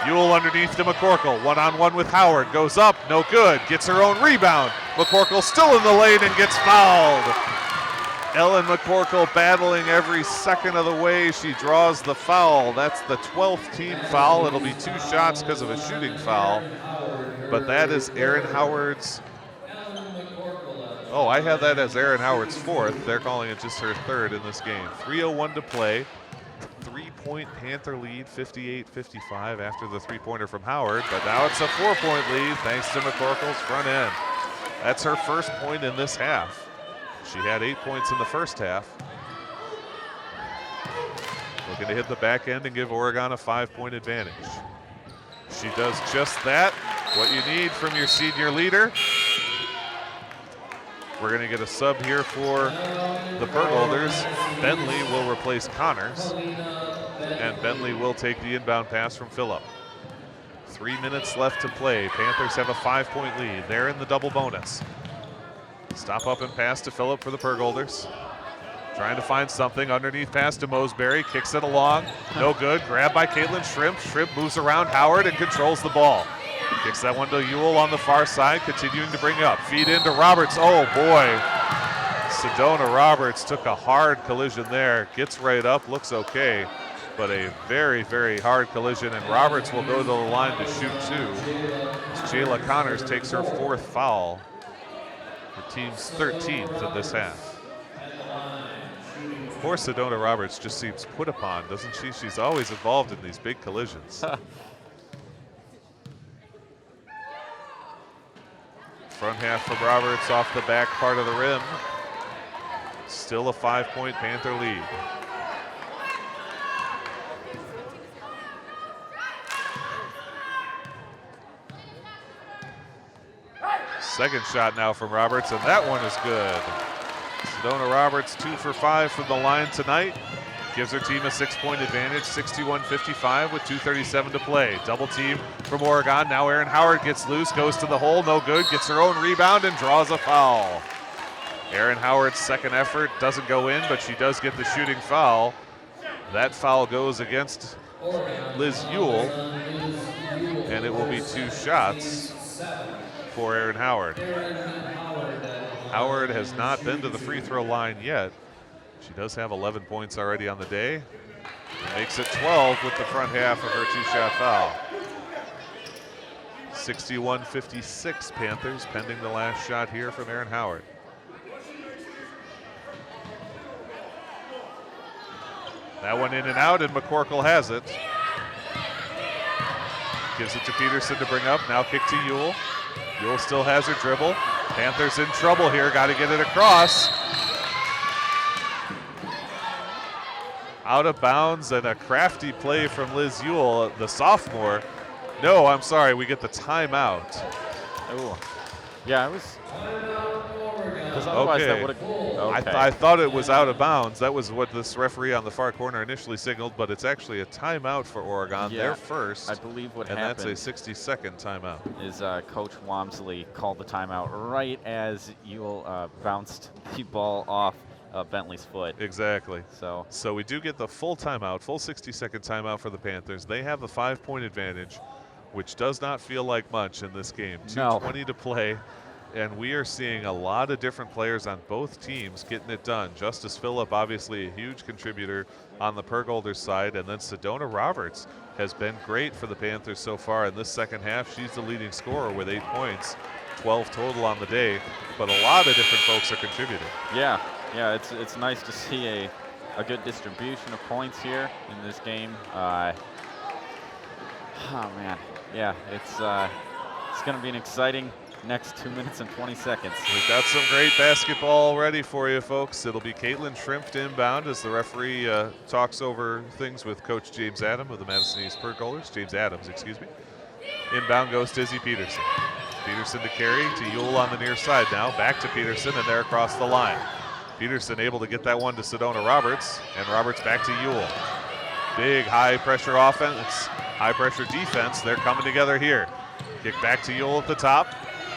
Ewell underneath to McCorkle. One-on-one with Howard. Goes up. No good. Gets her own rebound. McCorkle still in the lane and gets fouled. Ellen McCorkle battling every second of the way. She draws the foul. That's the 12th team foul. It'll be 2 shots because of a shooting foul. But that is Aaron Howard's. Oh, I have that as Aaron Howard's 4th. They're calling it just her 3rd in this game. 3:01 to play. 3-point Panther lead, 58-55 after the 3-pointer from Howard. But now it's a 4-point lead thanks to McCorkle's front end. That's her first point in this half. She had 8 points in the first half. Looking to hit the back end and give Oregon a 5-point advantage. She does just that. What you need from your senior leader. We're going to get a sub here for the Burgholders. Bentley will replace Connors, and Bentley will take the inbound pass from Phillip. 3 minutes left to play. Panthers have a 5-point lead. They're in the double bonus. Stop up and pass to Phillip for the Burgholders. Trying to find something. Underneath pass to Mosberry. Kicks it along. No good. Grab by Caitlin Shrimp. Shrimp moves around Howard and controls the ball. Kicks that one to Ewell on the far side, continuing to bring up. Feed into Roberts. Oh, boy. Sedona Roberts took a hard collision there. Gets right up. Looks okay. But a very, very hard collision, and Roberts will go to the line to shoot 2. Jayla Connors takes her 4th foul. Her team's 13th in this half. Poor Sedona Roberts just seems put upon, doesn't she? She's always involved in these big collisions. Front half from Roberts off the back part of the rim. Still a 5-point Panther lead. Second shot now from Roberts, and that one is good. Sedona Roberts 2 for 5 from the line tonight. Gives her team a 6-point advantage, 61-55 with 2:37 to play. Double team from Oregon. Now Aaron Howard gets loose, goes to the hole, no good, gets her own rebound and draws a foul. Erin Howard's second effort doesn't go in, but she does get the shooting foul. That foul goes against Liz Ewell, and it will be 2 shots for Erin Howard. Howard has not been to the free throw line yet. She does have 11 points already on the day. Makes it 12 with the front half of her 2-shot foul. 61-56 Panthers, pending the last shot here from Erin Howard. That one in and out, and McCorkle has it. Gives it to Peterson to bring up. Now kick to Ewell. Ewell still has her dribble. Panthers in trouble here. Got to get it across. Out of bounds, and a crafty play from Liz Ewell, the sophomore. No, I'm sorry. We get the timeout. Oh, yeah, it was. Because otherwise that would have. Okay. I thought it was out of bounds. That was what this referee on the far corner initially signaled, but it's actually a timeout for Oregon. Yeah, They're first. I believe what and happened. And that's a 60-second timeout. Is Coach Wamsley called the timeout right as Ewell bounced the ball off Bentley's foot. Exactly. So we do get the full timeout, full 60-second timeout for the Panthers. They have the 5-point advantage, which does not feel like much in this game. No. 2:20 to play. And we are seeing a lot of different players on both teams getting it done. Justice Phillip, obviously a huge contributor on the Pergolders side, and then Sedona Roberts has been great for the Panthers so far in this second half. She's the leading scorer with 8 points, 12 total on the day, but a lot of different folks are contributing. Yeah, it's nice to see a good distribution of points here in this game. Oh man, yeah, it's going to be an exciting next 2 minutes and 20 seconds. We've got some great basketball ready for you, folks. It'll be Caitlin Shrimp inbound as the referee talks over things with Coach James Adams of the Madison East Pergolders. James Adams, excuse me. Inbound goes to Izzy Peterson. Peterson to carry to Ewell on the near side now. Back to Peterson, and they're across the line. Peterson able to get that one to Sedona Roberts, and Roberts back to Ewell. Big high-pressure offense, high-pressure defense. They're coming together here. Kick back to Ewell at the top.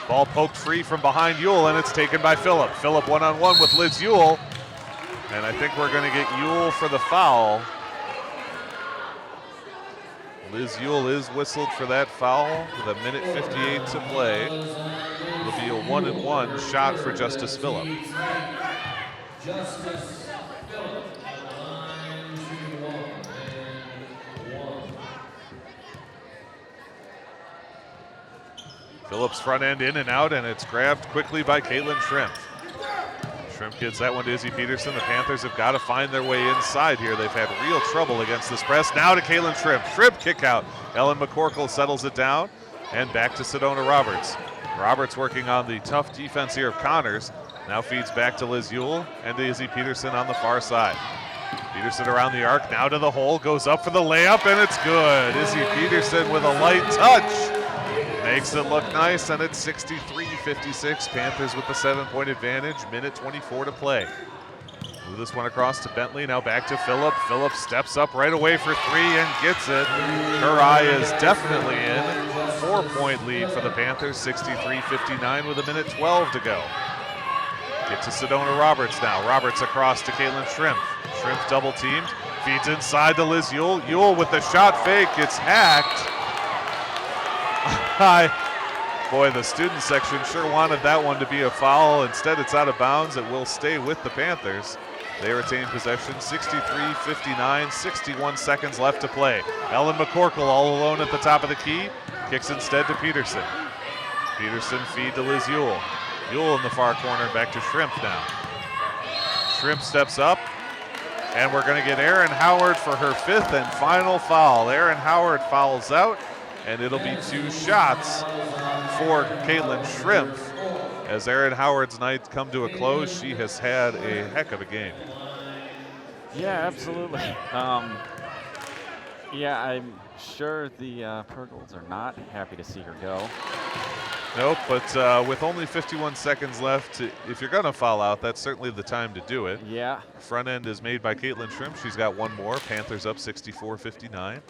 Ball poked free from behind Ewell, and it's taken by Phillip. Phillip one-on-one with Liz Ewell, and I think we're going to get Ewell for the foul. Liz Ewell is whistled for that foul with 1:58 to play. It'll be a 1-and-1 shot for Justice Phillip. Justice Phillip, line shooting 1 and 1. Phillips front end in and out, and it's grabbed quickly by Caitlin Shrimp. Shrimp gets that one to Izzy Peterson. The Panthers have got to find their way inside here. They've had real trouble against this press. Now to Caitlin Shrimp. Shrimp kick out. Ellen McCorkle settles it down, and back to Sedona Roberts. Roberts working on the tough defense here of Connors. Now feeds back to Liz Ewell and to Izzy Peterson on the far side. Peterson around the arc, now to the hole, goes up for the layup, and it's good. Izzy Peterson with a light touch. Makes it look nice, and it's 63-56. Panthers with the 7-point advantage, 1:24 to play. Move this one across to Bentley, now back to Phillip. Phillip steps up right away for 3 and gets it. Her eye is definitely in. 4-point lead for the Panthers, 63-59 with 1:12 to go. Get to Sedona Roberts now. Roberts across to Caitlin Shrimp. Shrimp double teamed, feeds inside to Liz Ewell. Ewell with the shot fake, gets hacked. Boy, the student section sure wanted that one to be a foul. Instead, it's out of bounds. It will stay with the Panthers. They retain possession, 63-59, 61 seconds left to play. Ellen McCorkle all alone at the top of the key. Kicks instead to Peterson. Peterson feed to Liz Ewell. Ewell in the far corner, back to Shrimp now. Shrimp steps up, and we're going to get Erin Howard for her 5th and final foul. Erin Howard fouls out, and it'll be 2 shots for Caitlin Shrimp. As Erin Howard's night come to a close, she has had a heck of a game. Yeah, absolutely. Yeah, I'm sure the Pergolds are not happy to see her go. Nope, but with only 51 seconds left, if you're going to foul out, that's certainly the time to do it. Yeah. Front end is made by Caitlin Shrimp. She's got one more. Panthers up 64-59.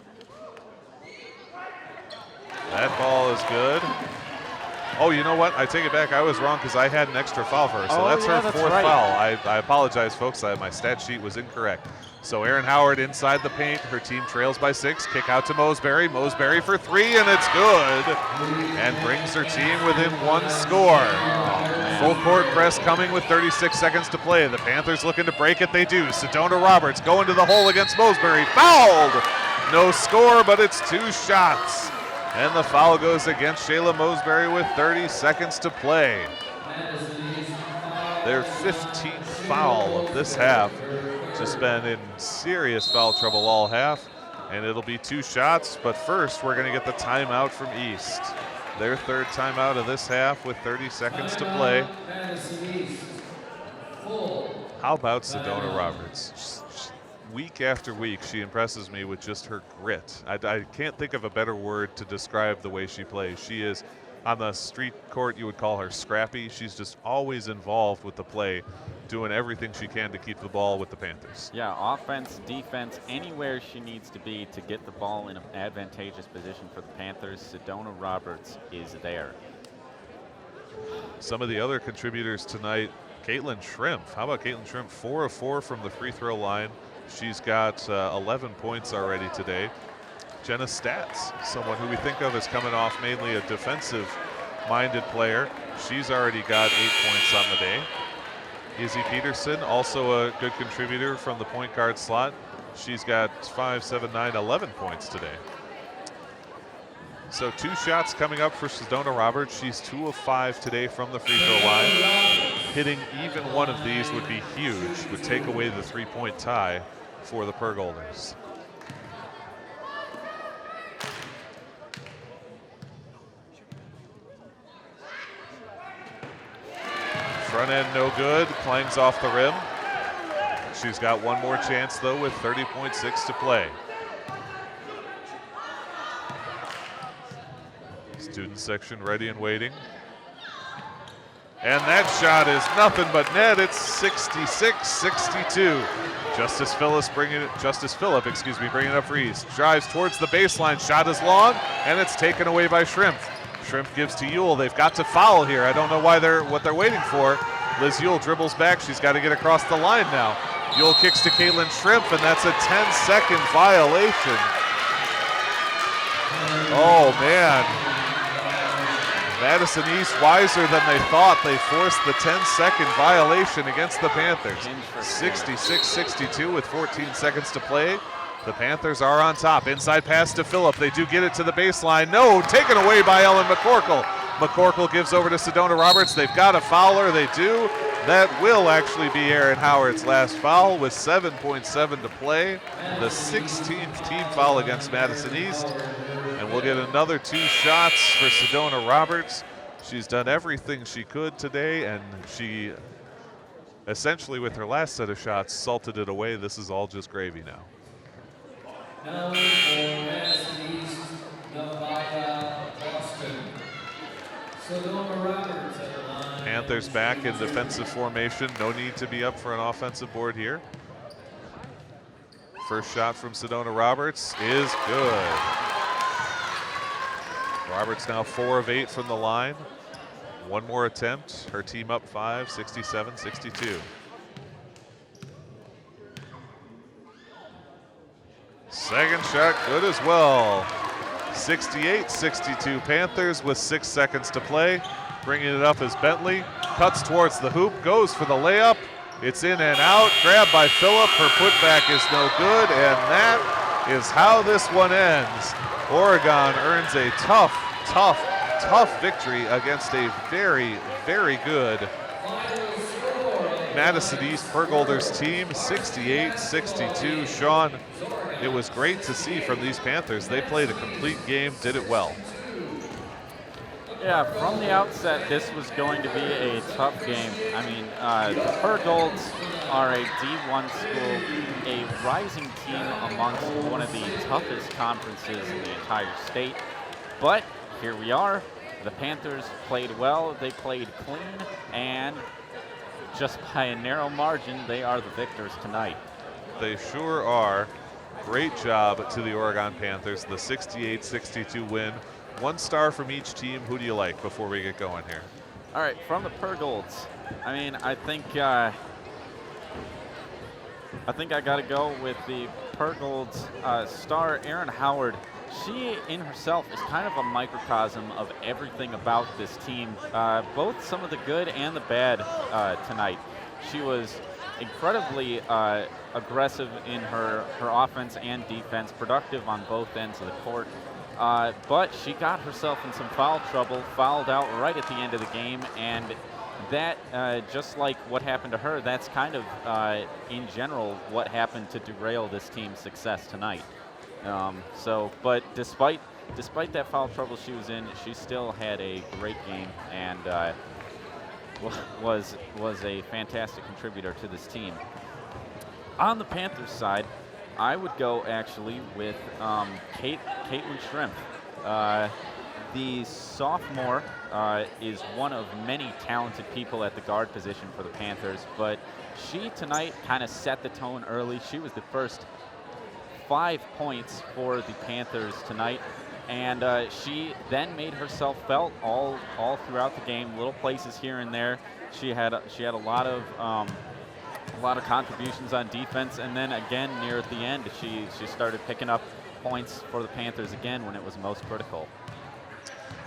That ball is good. Oh, you know what? I take it back. I was wrong because I had an extra foul for her. So that's her fourth right. foul. I apologize, folks. My stat sheet was incorrect. So Erin Howard inside the paint. Her team trails by 6. Kick out to Mosbury. Mosbury for 3, and it's good. And brings her team within 1 score. Full court press coming with 36 seconds to play. The Panthers looking to break it. They do. Sedona Roberts going to the hole against Mosbury. Fouled! No score, but it's 2 shots. And the foul goes against Shayla Mosbury with 30 seconds to play. Their 15th foul of this half. Just been in serious foul trouble all half. And it'll be 2 shots, but first we're going to get the timeout from East. Their 3rd timeout of this half with 30 seconds to play. How about Sedona Roberts? Week after week, she impresses me with just her grit. I can't think of a better word to describe the way she plays. She is, on the street court, you would call her scrappy. She's just always involved with the play, doing everything she can to keep the ball with the Panthers. Yeah, offense, defense, anywhere she needs to be to get the ball in an advantageous position for the Panthers, Sedona Roberts is there. Some of the other contributors tonight, Caitlin Shrimp. How about Caitlin Shrimp? 4 of 4 from the free throw line. She's got 11 points already today. Jenna Stats, someone who we think of as coming off mainly a defensive-minded player. She's already got 8 points on the day. Izzy Peterson, also a good contributor from the point guard slot. She's got 5, 7, 9, 11 points today. So 2 shots coming up for Sedona Roberts. She's 2 of 5 today from the free throw line. Hitting even one of these would be huge, would take away the 3-point tie for the Pergolders. Front end no good, clangs off the rim. She's got one more chance though with 30.6 to play. Student section ready and waiting. And that shot is nothing but net. It's 66-62. Justice Phillip bringing it up for East. Drives towards the baseline. Shot is long, and it's taken away by Shrimp. Shrimp gives to Ewell. They've got to foul here. I don't know what they're waiting for. Liz Ewell dribbles back. She's got to get across the line now. Ewell kicks to Caitlin Shrimp, and that's a 10-second violation. Oh, man. Madison East wiser than they thought. They forced the 10-second violation against the Panthers. 66-62 with 14 seconds to play. The Panthers are on top. Inside pass to Phillip. They do get it to the baseline. No, taken away by Ellen McCorkle. McCorkle gives over to Sedona Roberts. They've got a fouler. They do. That will actually be Erin Howard's last foul with 7.7 to play. The 16th team foul against Madison East. And we'll get another 2 shots for Sedona Roberts. She's done everything she could today, and she essentially, with her last set of shots, salted it away. This is all just gravy now. Now for Madison East, Nevada, Boston. Sedona Roberts at the line. Panthers back in defensive formation. No need to be up for an offensive board here. First shot from Sedona Roberts is good. Roberts now 4 of 8 from the line. One more attempt. Her team up 5, 67-62. Second shot good as well. 68-62 Panthers with 6 seconds to play. Bringing it up is Bentley. Cuts towards the hoop, goes for the layup. It's in and out. Grabbed by Phillip. Her putback is no good, and that is how this one ends. Oregon earns a tough victory against a very, very good Madison East Pergolders team, 68-62. Sean, it was great to see from these Panthers. They played a complete game, did it well. Yeah, from the outset, this was going to be a tough game. I mean, the Pergolds are a D1 school, a rising team amongst one of the toughest conferences in the entire state. But here we are. The Panthers played well, they played clean, and just by a narrow margin, they are the victors tonight. They sure are. Great job to the Oregon Panthers. The 68-62 win one star from each team. Who do you like before we get going here? All right, from the Pergolds, I mean, I think I got to go with the Pergolds star, Erin Howard. She in herself is kind of a microcosm of everything about this team, both some of the good and the bad tonight. She was incredibly aggressive in her offense and defense, productive on both ends of the court. But she got herself in some foul trouble, fouled out right at the end of the game, and that, just like what happened to her, that's kind of, in general, what happened to derail this team's success tonight. But despite that foul trouble she was in, she still had a great game and was a fantastic contributor to this team. On the Panthers side, I would go actually with Caitlin Shrimp. The sophomore is one of many talented people at the guard position for the Panthers, but she tonight kind of set the tone early. She was the first 5 points for the Panthers tonight, and she then made herself felt all throughout the game, little places here and there. She had a lot of contributions on defense, and then again near at the end, she started picking up points for the Panthers again when it was most critical.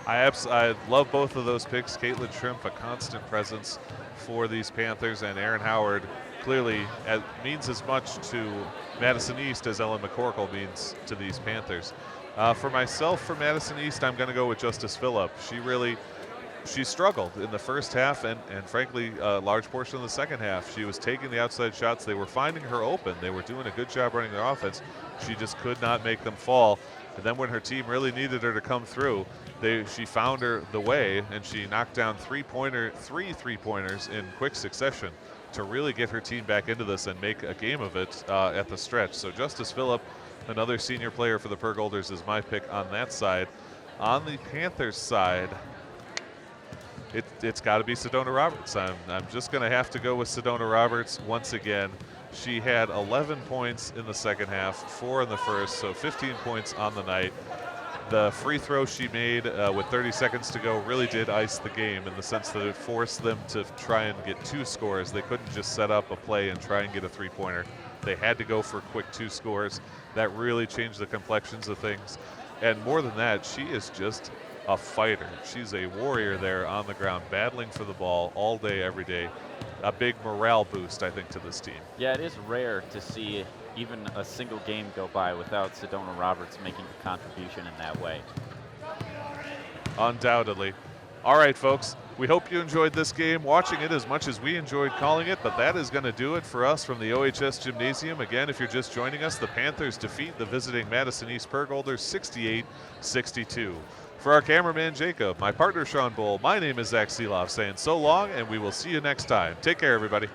I love both of those picks. Caitlin Shrimp, a constant presence for these Panthers, and Erin Howard clearly means as much to Madison East as Ellen McCorkle means to these Panthers. For myself, for Madison East, I'm going to go with Justice Phillip. She struggled in the first half and frankly a large portion of the second half. She was taking the outside shots. They were finding her open. They were doing a good job running their offense. She just could not make them fall. And then when her team really needed her to come through, she found her the way, and she knocked down three three-pointers in quick succession to really get her team back into this and make a game of it at the stretch. So Justice Phillip, another senior player for the Pergolders, is my pick on that side. On the Panthers side, it's got to be Sedona Roberts. I'm just going to have to go with Sedona Roberts once again. She had 11 points in the second half, 4 in the first, so 15 points on the night. The free throw she made with 30 seconds to go really did ice the game in the sense that it forced them to try and get 2 scores. They couldn't just set up a play and try and get a three-pointer. They had to go for quick 2 scores. That really changed the complexions of things. And more than that, she is just a fighter. She's a warrior there on the ground, battling for the ball all day, every day. A big morale boost, I think, to this team. Yeah, it is rare to see even a single game go by without Sedona Roberts making a contribution in that way. Undoubtedly. All right, folks, we hope you enjoyed this game, watching it as much as we enjoyed calling it, but that is going to do it for us from the OHS Gymnasium. Again, if you're just joining us, the Panthers defeat the visiting Madison East Pergolders 68-62. For our cameraman, Jacob, my partner, Sean Bull, my name is Zach Seeloff saying so long, and we will see you next time. Take care, everybody.